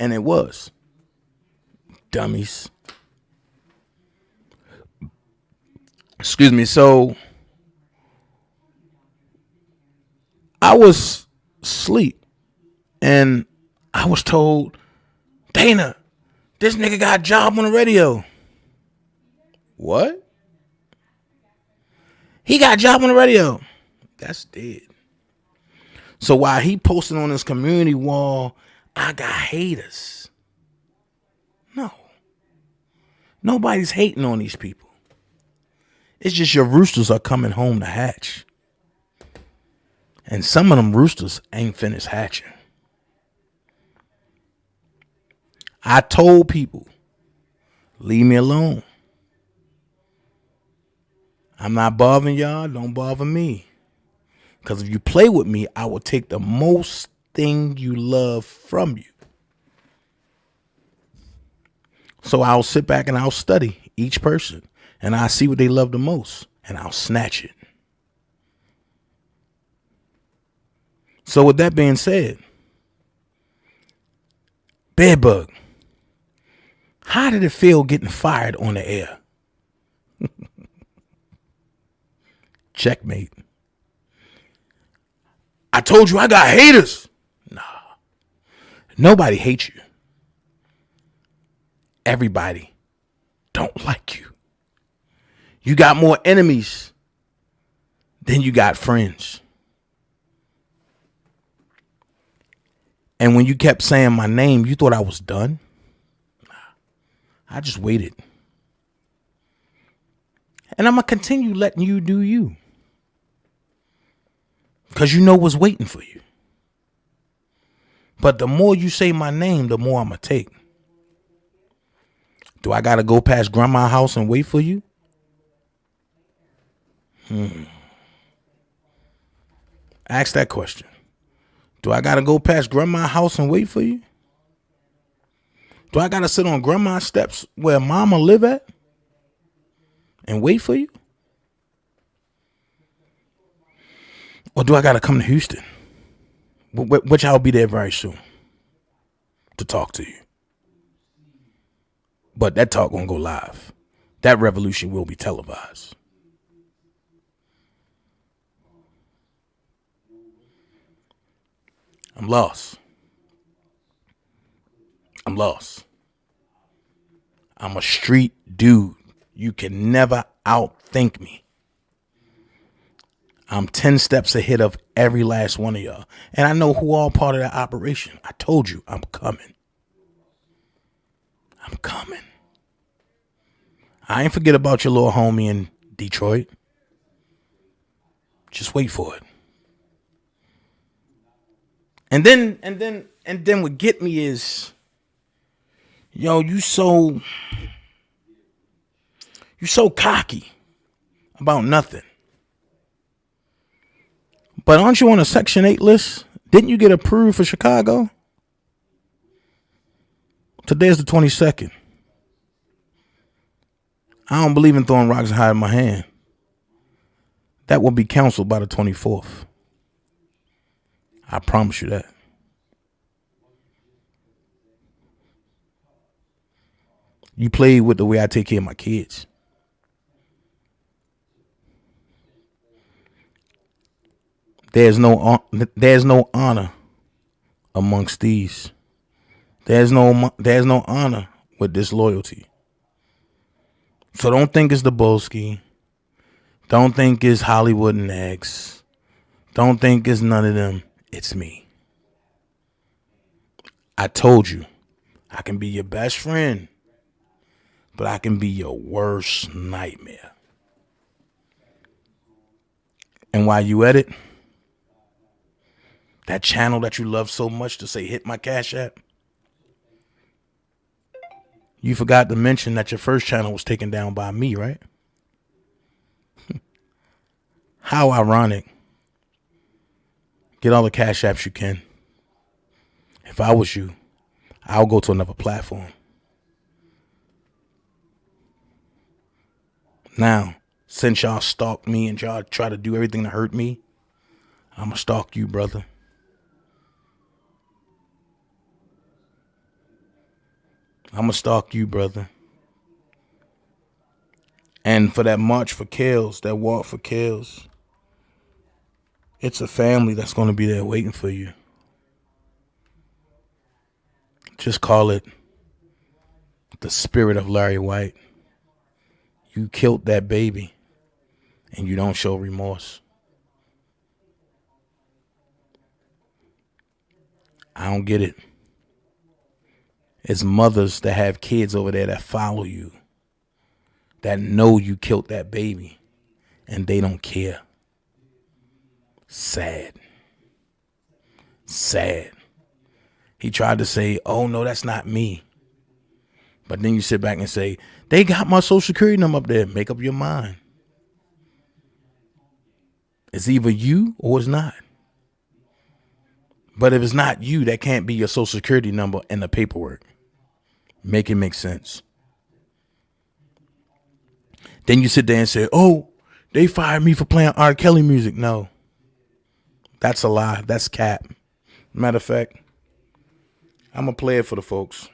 And it was. Dummies. Excuse me. So I was asleep and I was told, Dana, this nigga got a job on the radio. What? He got a job on the radio. That's dead. So while he posted on his community wall, I got haters. No. Nobody's hating on these people. It's just your roosters are coming home to hatch. And some of them roosters ain't finished hatching. I told people, leave me alone. I'm not bothering y'all. Don't bother me. Because if you play with me, I will take the most thing you love from you. So I'll sit back and I'll study each person. And I'll see what they love the most. And I'll snatch it. So with that being said, Bedbug, how did it feel getting fired on the air? Checkmate. I told you I got haters. Nah. Nobody hates you. Everybody don't like you. You got more enemies than you got friends. And when you kept saying my name, you thought I was done? Nah. I just waited. And I'm going to continue letting you do you. Because you know what's waiting for you. But the more you say my name, the more I'm going to take. Do I got to go past grandma's house and wait for you? Ask that question. Do I got to go past grandma's house and wait for you? Do I got to sit on grandma's steps where mama live at and wait for you? Or do I got to come to Houston, which I'll be there very soon, to talk to you? But that talk won't go live. That revolution will be televised. I'm lost. I'm lost. I'm a street dude. You can never outthink me. I'm 10 steps ahead of every last one of y'all. And I know who all part of that operation. I told you, I'm coming. I'm coming. I ain't forget about your little homie in Detroit. Just wait for it. And then what get me is, yo, you so cocky about nothing. But aren't you on a Section 8 list? Didn't you get approved for Chicago? Today's the 22nd. I don't believe in throwing rocks and hiding my hand. That will be canceled by the 24th. I promise you that. You played with the way I take care of my kids. There's no honor amongst these. There's no honor with disloyalty. So don't think it's the Bolski. Don't think it's Hollywood and X. Don't think it's none of them. It's me. I told you, I can be your best friend, but I can be your worst nightmare. And while you at it, that channel that you love so much to say hit my Cash App, you forgot to mention that your first channel was taken down by me, right? How ironic. Get all the Cash Apps you can. If I was you, I'll go to another platform. Now, since y'all stalked me and y'all try to do everything to hurt me, I'm going to stalk you, brother. I'm going to stalk you, brother. And for that march for kills, that walk for kills, it's a family that's going to be there waiting for you. Just call it the spirit of Larry White. You killed that baby and you don't show remorse. I don't get it. It's mothers that have kids over there that follow you, that know you killed that baby, and they don't care. Sad. Sad. He tried to say, oh, no, that's not me. But then you sit back and say, they got my social security number up there. Make up your mind. It's either you or it's not. But if it's not you, that can't be your social security number in the paperwork. Make it make sense. Then you sit there and say, oh, they fired me for playing R.Kelly music. No, that's a lie. That's cap. Matter of fact, I'm going to play it for the folks.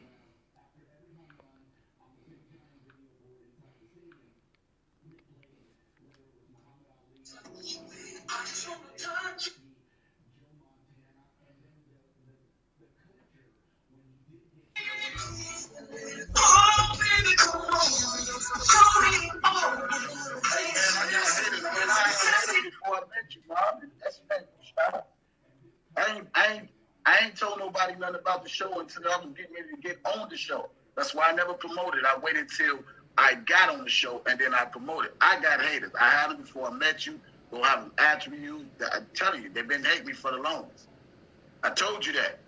I ain't told nobody nothing about the show until I was getting ready to get on the show. That's why I never promoted. I waited till I got on the show and then I promoted. I got haters. I had them before I met you. We'll have them after you. I'm telling you, they've been hating me for the longest. I told you that.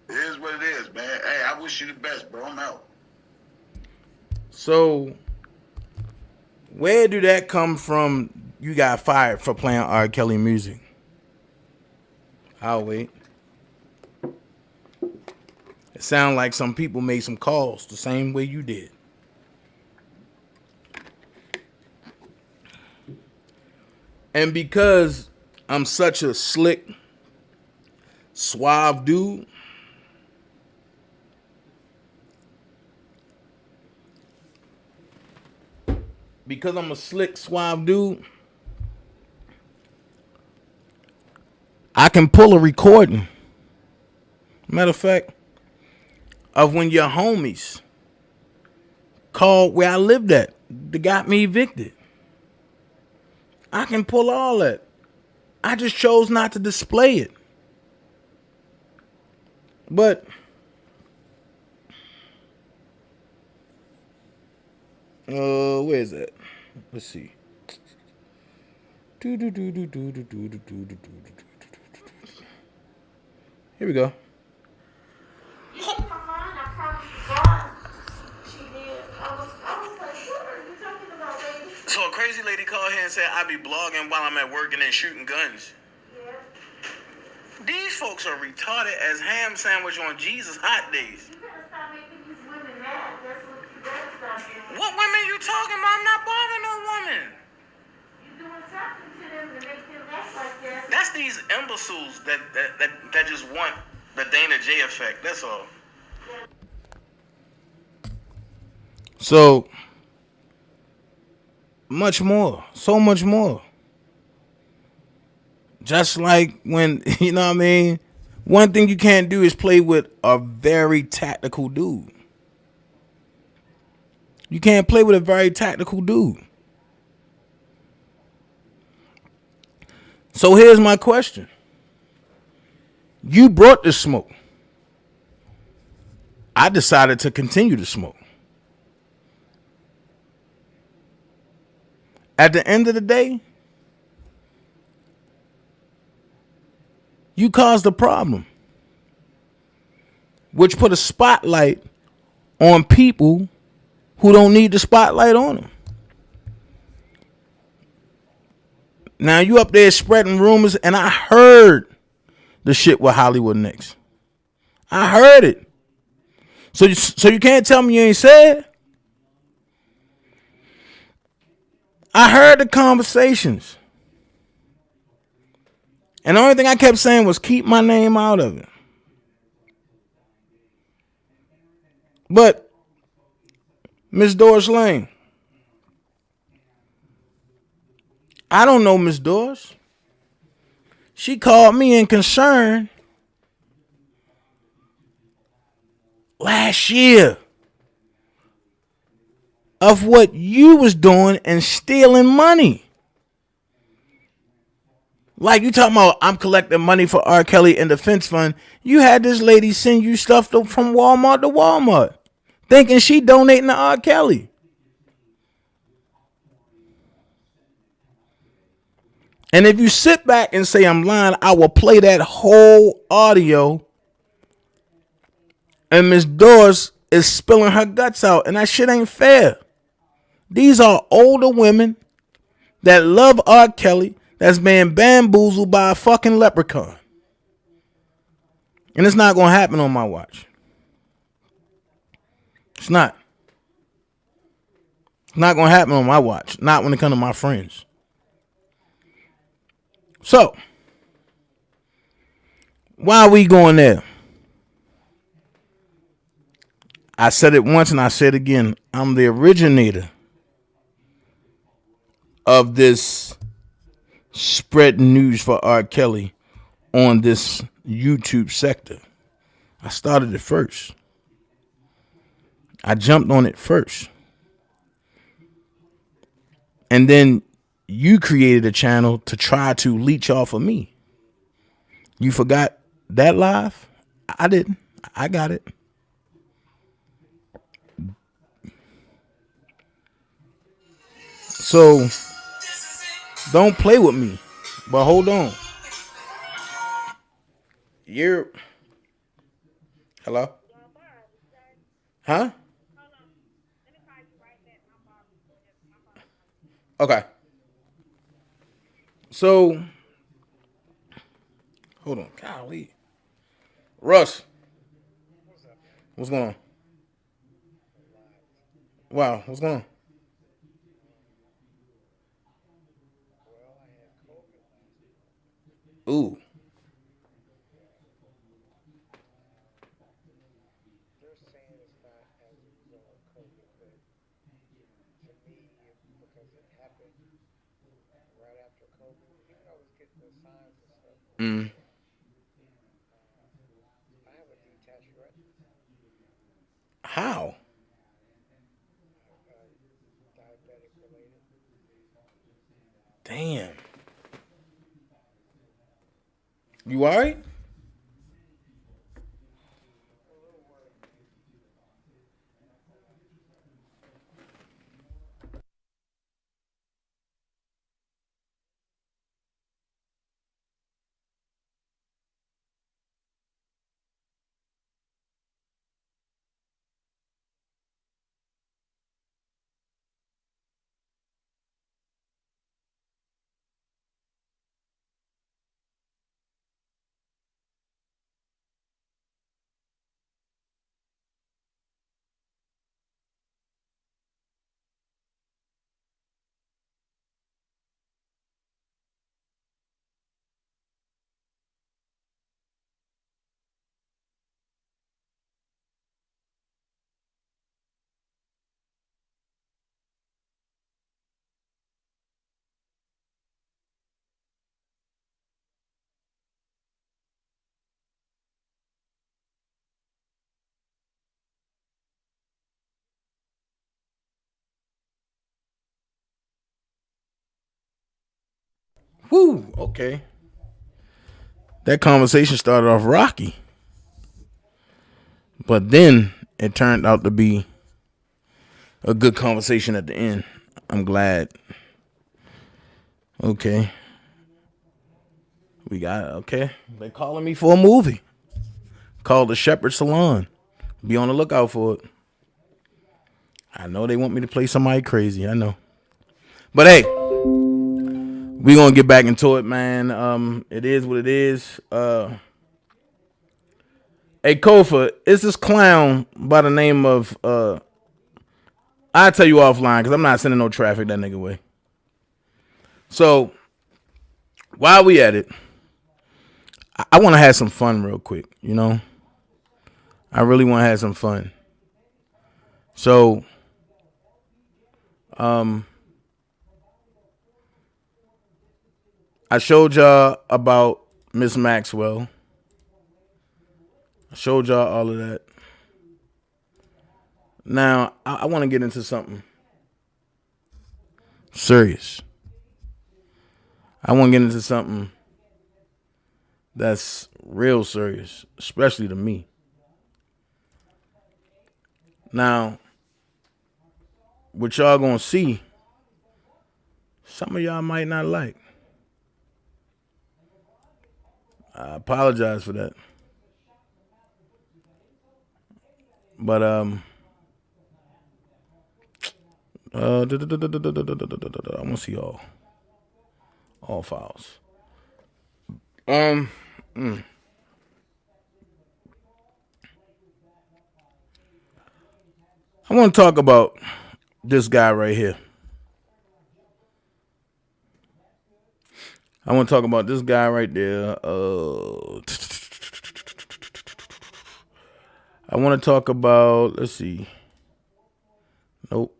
It is what it is, man. Hey, I wish you the best, bro. I'm out. So, where do that come from? You got fired for playing R. Kelly music. I'll wait. It sounds like some people made some calls the same way you did. And because I'm such a slick, suave dude, because I'm a slick, suave dude, I can pull a recording. Matter of fact, of when your homies called where I lived at, they got me evicted. I can pull all that. I just chose not to display it. But where is that? Let's see. Here we go. So a crazy lady called here and said I be blogging while I'm at work and then shooting guns. Yeah. These folks are retarded as ham sandwich on Jesus hot days. You better stop making these women mad. That's what you better stop doing. What women you talking about? I'm not bothering no woman. You doing something to them to make them act like that. That's these imbeciles that just want the Dana J effect. That's all. So much more. So much more. Just like when, you know what I mean? One thing you can't do is play with a very tactical dude. You can't play with a very tactical dude. So here's my question. You brought the smoke. I decided to continue to smoke. At the end of the day, you caused a problem, which put a spotlight on people who don't need the spotlight on them. Now you up there spreading rumors, and I heard the shit with Hollywood Knicks. I heard it. So you can't tell me you ain't said. I heard the conversations. And the only thing I kept saying was keep my name out of it. But Miss Doris Lane, I don't know Miss Doris. She called me in concern last year of what you was doing and stealing money. Like you talking about, I'm collecting money for R. Kelly and defense fund. You had this lady send you stuff from Walmart to Walmart, thinking she donating to R. Kelly. And if you sit back and say I'm lying, I will play that whole audio. And Miss Doris is spilling her guts out, and that shit ain't fair. These are older women that love R. Kelly that's being bamboozled by a fucking leprechaun. And it's not going to happen on my watch. It's not. It's not going to happen on my watch. Not when it comes to my friends. So, why are we going there? I said it once and I said it again. I'm the originator of this spreading news for R. Kelly on this YouTube sector. I started it first. I jumped on it first. And then you created a channel to try to leech off of me. You forgot that live? I didn't. I got it. So don't play with me. But hold on. You're hello? Huh? Okay. So hold on. Golly. Russ. What's going on? Wow, what's going on? Ooh. Mm. How? Damn. You alright? Whew, okay. That conversation started off rocky. But then it turned out to be a good conversation at the end. I'm glad. Okay. We got it. Okay. They calling me for a movie called The Shepherd Salon. Be on the lookout for it. I know they want me to play somebody crazy. I know. But hey, we gonna get back into it, man. It is what it is. Hey Kofa, it's this clown by the name of I'll tell you offline because I'm not sending no traffic that nigga way. So while we at it, I want to have some fun real quick, you know? I really want to have some fun. So, I showed y'all about Miss Maxwell. I showed y'all all of that. Now, I want to get into something serious. I want to get into something that's real serious, especially to me. Now, what y'all gonna see, some of y'all might not like. I apologize for that. But I want to see all files. I want to talk about this guy right here. I want to talk about this guy right there. I want to talk about, let's see. Nope.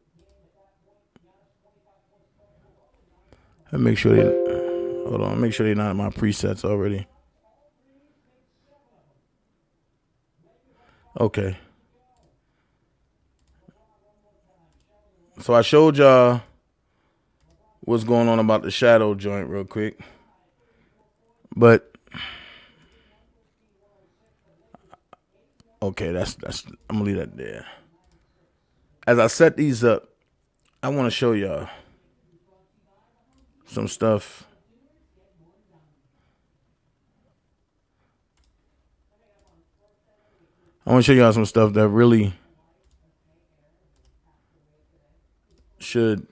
Let me make sure hold on. Make sure they're not in my presets already. Okay. So I showed y'all what's going on about the shadow joint real quick. But okay, that's I'm gonna leave that there. As I set these up, I want to show y'all some stuff. I want to show y'all some stuff that really should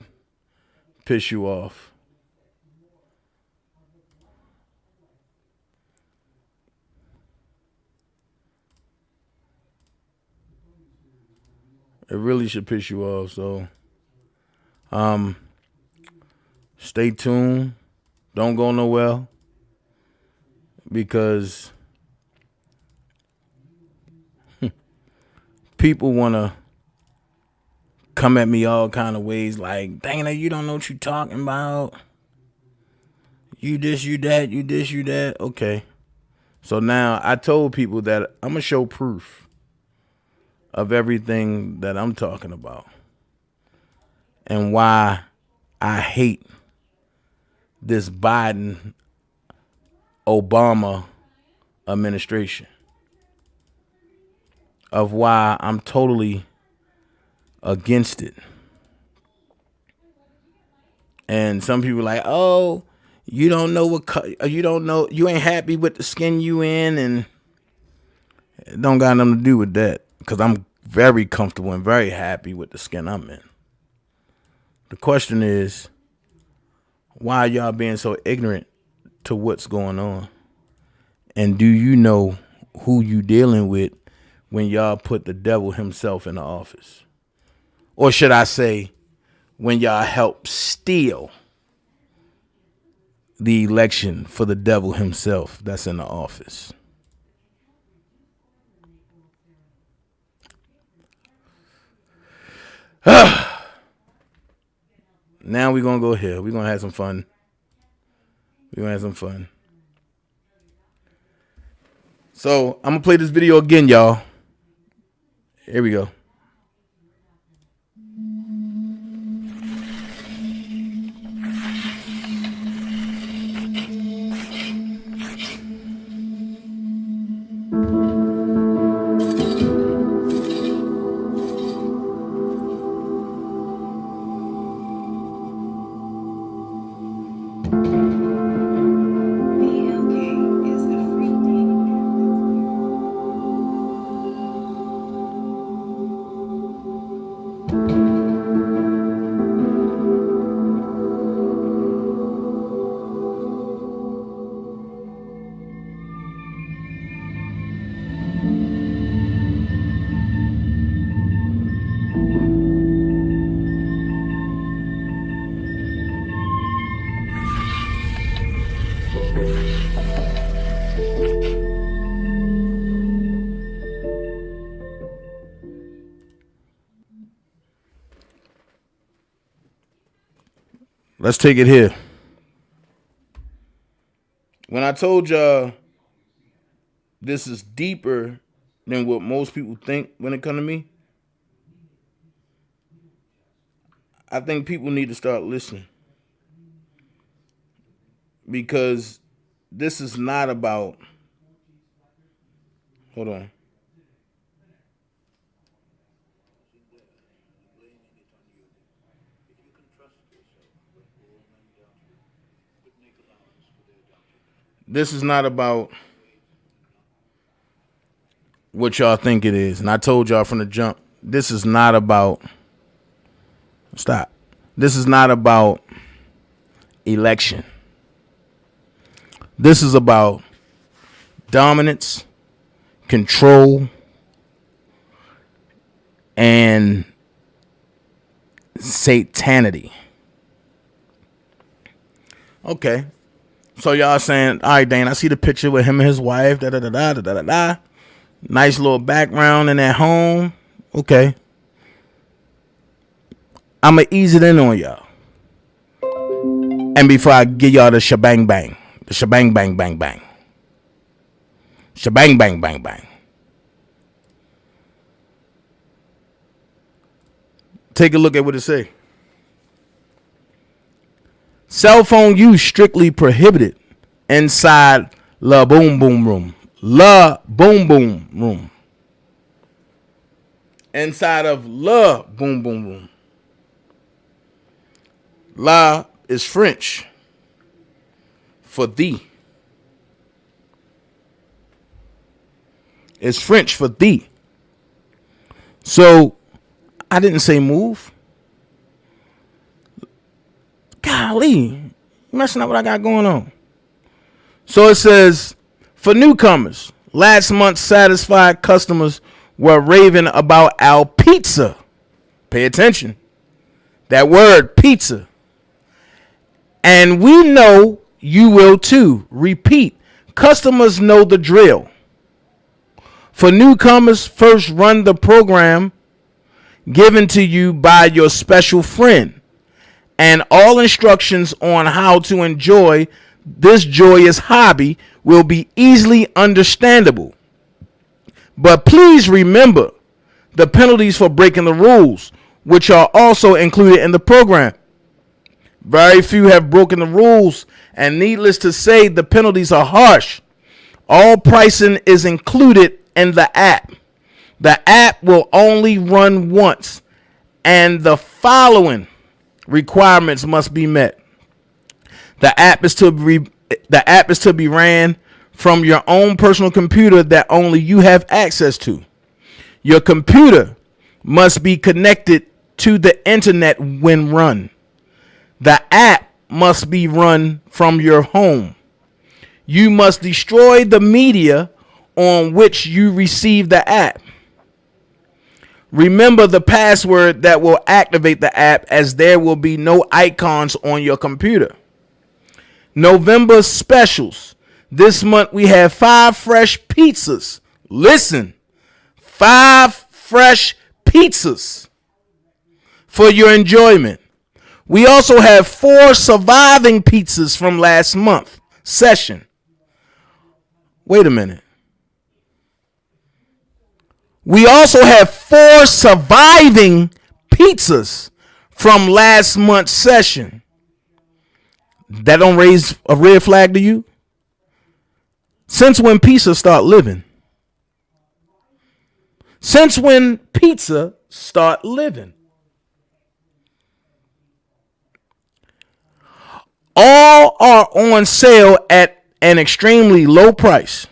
piss you off. It really should piss you off. So, stay tuned. Don't go nowhere, because people want to come at me all kind of ways, like, Dana, you don't know what you're talking about. You this, you that, you this, you that. Okay. So now I told people that I'm going to show proof of everything that I'm talking about and why I hate this Biden Obama administration, of why I'm totally against it. And some people are like, oh, you don't know you ain't happy with the skin you in, and it don't got nothing to do with that, because I'm very comfortable and very happy with the skin I'm in. The question is, why y'all being so ignorant to what's going on? And do you know who you dealing with when y'all put the devil himself in the office? Or should I say, when y'all help steal the election for the devil himself that's in the office? Now we're going to go here. We're going to have some fun. So I'm going to play this video again, y'all. Here we go. Let's take it here. When I told y'all this is deeper than what most people think when it comes to me, I think people need to start listening. Because this is not about... Hold on. This is not about what y'all think it is. And I told y'all from the jump, this is not about... Stop. This is not about election. This is about dominance, control, and satanity. Okay. So y'all saying, all right, Dane, I see the picture with him and his wife, da-da-da-da. Nice little background in their home. Okay. I'm going to ease it in on y'all. And before I give y'all the shebang bang. The shebang bang bang bang. Shebang bang bang bang. Take a look at what it say. Cell phone use strictly prohibited inside La Boom Boom Room. La Boom Boom Room. Inside of La Boom Boom Room. La is French for thee. It's French for thee. So I didn't say move. Golly, you messing up what I got going on. So it says, for newcomers, last month satisfied customers were raving about our pizza. Pay attention. That word, pizza. And we know you will too. Repeat. Customers know the drill. For newcomers, first run the program given to you by your special friend, and all instructions on how to enjoy this joyous hobby will be easily understandable. But please remember the penalties for breaking the rules, which are also included in the program. Very few have broken the rules, and needless to say, the penalties are harsh. All pricing is included in the app. The app will only run once, and the following requirements must be met. The app is to be ran from your own personal computer that only you have access to. Your computer must be connected to the internet when run. The app must be run from your home. You must destroy the media on which you receive the app. Remember the password that will activate the app, as there will be no icons on your computer. November specials. This month we have 5 fresh pizzas. Listen, 5 fresh pizzas for your enjoyment. We also have 4 surviving pizzas from last month session. Wait a minute. We also have 4 surviving pizzas from last month's session. That don't raise a red flag to you? Since when pizza start living? Since when pizza start living? All are on sale at an extremely low price,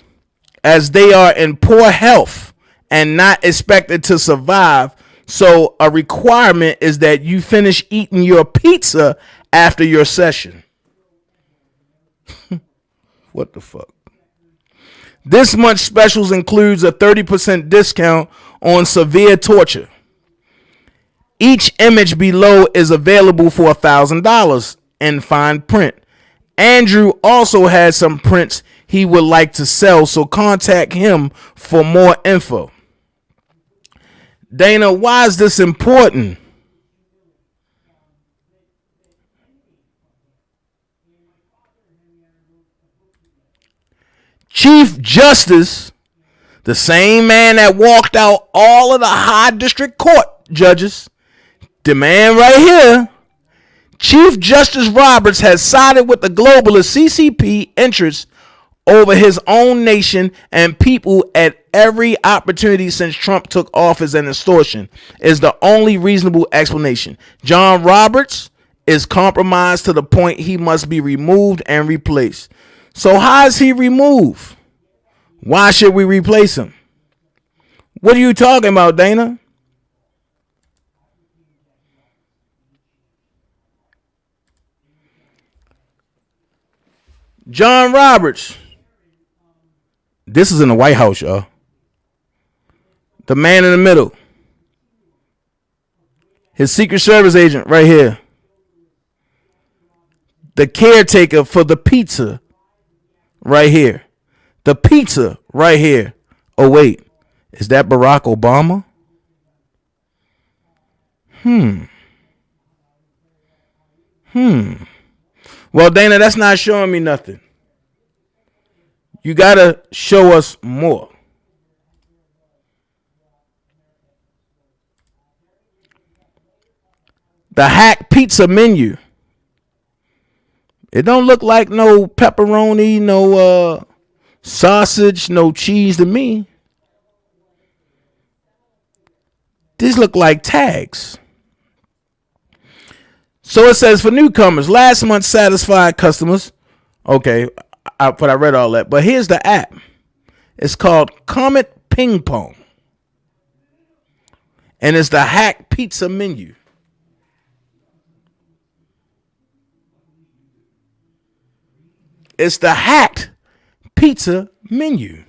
as they are in poor health and not expected to survive. So a requirement is that you finish eating your pizza after your session. What the fuck? This month's specials includes a 30% discount on severe torture. Each image below is available for $1,000 in fine print. Andrew also has some prints he would like to sell, so contact him for more info. Dana, why is this important? Chief Justice, the same man that walked out all of the high district court judges, the man right here, Chief Justice Roberts, has sided with the globalist CCP interests over his own nation and people at every opportunity since Trump took office, and extortion is the only reasonable explanation. John Roberts is compromised to the point he must be removed and replaced. So how is he removed? Why should we replace him? What are you talking about, Dana? John Roberts. This is in the White House, y'all. The man in the middle. His Secret Service agent right here. The caretaker for the pizza right here. The pizza right here. Oh, wait. Is that Barack Obama? Well, Dana, that's not showing me nothing. You got to show us more. The hack pizza menu. It don't look like no pepperoni, no sausage, no cheese to me. These look like tags. So it says for newcomers, last month satisfied customers. Okay, I read all that. But here's the app. It's called Comet Ping Pong. And it's the hack pizza menu. It's the hacked pizza menu.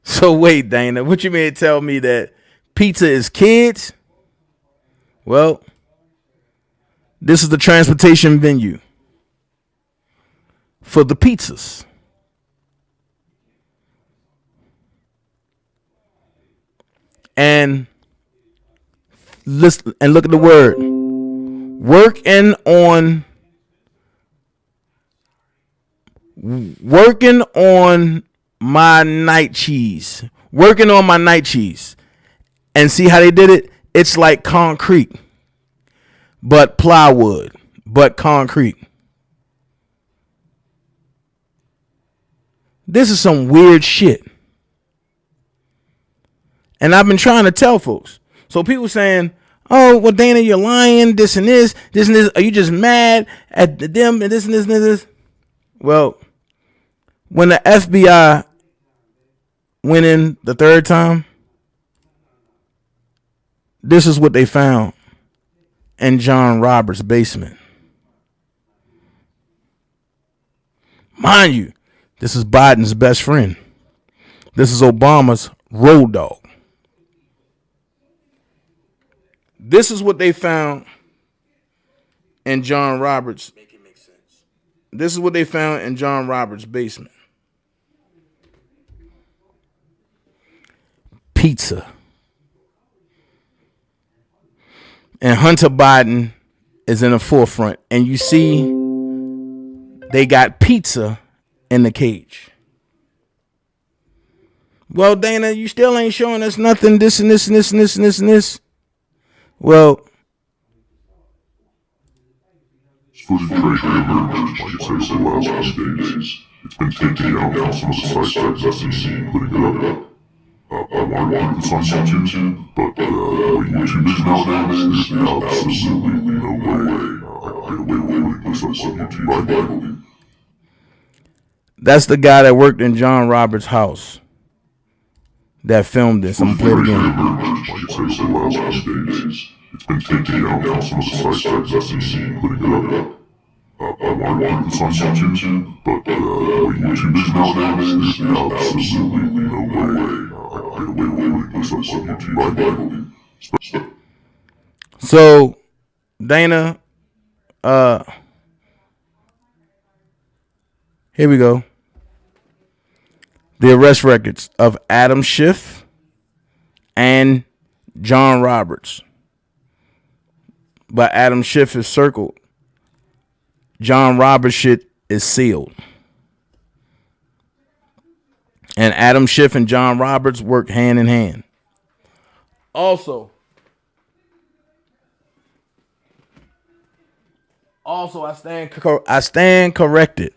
So wait, Dana, what you mean to tell me that pizza is kids? Well, this is the transportation venue for the pizzas. And listen and look at the word. Working on my night cheese. Working on my night cheese. And see how they did it? It's like concrete. But plywood. But concrete. This is some weird shit. And I've been trying to tell folks. So people saying, oh, well, Dana, you're lying, this and this and this. Are you just mad at them and this and this and this? Well, when the FBI went in the third time, this is what they found in John Roberts' basement. Mind you, this is Biden's best friend. This is Obama's road dog. This is what they found in John Roberts. Make it make sense. This is what they found in John Roberts' basement. Pizza. And Hunter Biden is in the forefront. And you see they got pizza in the cage. Well, Dana, you still ain't showing us nothing, this and this and this and this and this and this. Well, footage emerged, like it says, the last few days. It's been taken down from some of the sites that have been seen putting it up. I wanted to put this on YouTube, but the way YouTube is nowadays, there's absolutely no way I get away with putting this up on YouTube. I believe. That's the guy that worked in John Roberts' house that filmed this. I'm gonna play it again. It's been taken down from some of the sites that have been seen putting it up. I wanted to put this on YouTube, but the way YouTube is nowadays, there's absolutely no way I get away with putting this up on YouTube. I believe. So, Dana, here we go. The arrest records of Adam Schiff and John Roberts. But Adam Schiff is circled. John Roberts shit is sealed. And Adam Schiff and John Roberts work hand in hand. Also, I stand corrected.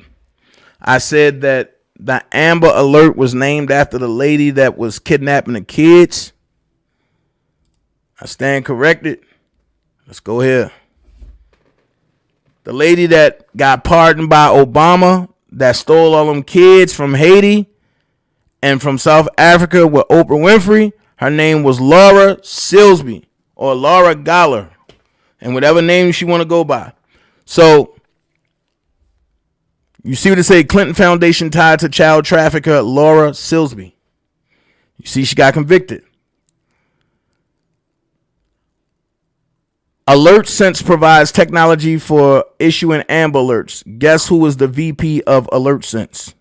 I said that the Amber Alert was named after the lady that was kidnapping the kids. I stand corrected. Let's go here. The lady that got pardoned by Obama, that stole all them kids from Haiti and from South Africa with Oprah Winfrey, her name was Laura Silsby or Laura Galler, and whatever name she want to go by. So you see what it say? Clinton Foundation tied to child trafficker Laura Silsby. You see she got convicted. AlertSense provides technology for issuing Amber Alerts. Guess who was the VP of AlertSense?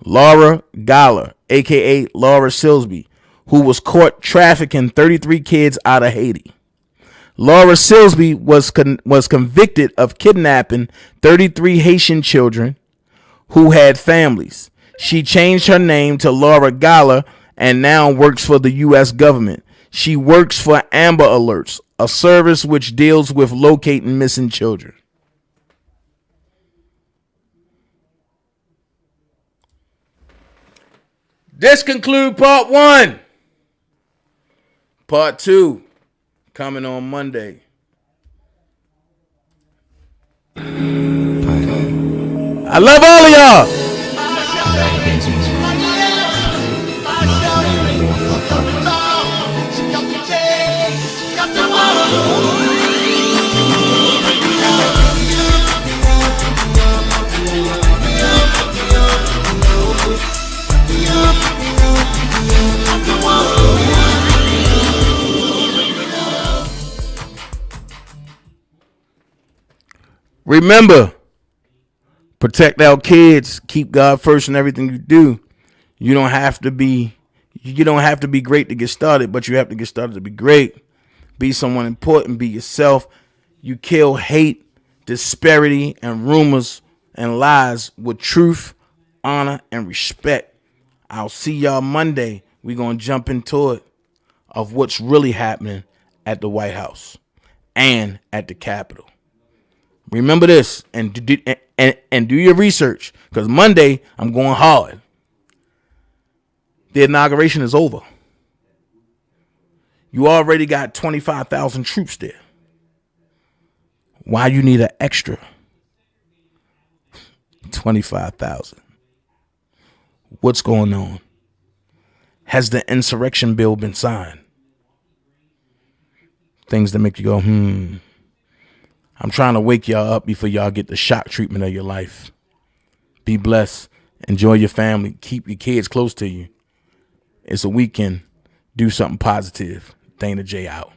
Laura Galler, a.k.a. Laura Silsby, who was caught trafficking 33 kids out of Haiti. Laura Silsby was convicted of kidnapping 33 Haitian children who had families. She changed her name to Laura Galler and now works for the U.S. government. She works for Amber Alerts, a service which deals with locating missing children. This concludes part 1. Part 2 coming on Monday. I love all of y'all. Remember, protect our kids. Keep God first in everything you do. You don't have to be great to get started, but you have to get started to be great. Be someone important. Be yourself. You kill hate, disparity, and rumors and lies with truth, honor, and respect. I'll see y'all Monday. We're going to jump into it of what's really happening at the White House and at the Capitol. Remember this and do your research, because Monday I'm going hard. The inauguration is over. You already got 25,000 troops there. Why you need an extra 25,000? What's going on? Has the insurrection bill been signed? Things that make you go, I'm trying to wake y'all up before y'all get the shock treatment of your life. Be blessed. Enjoy your family. Keep your kids close to you. It's a weekend. Do something positive. Dana J out.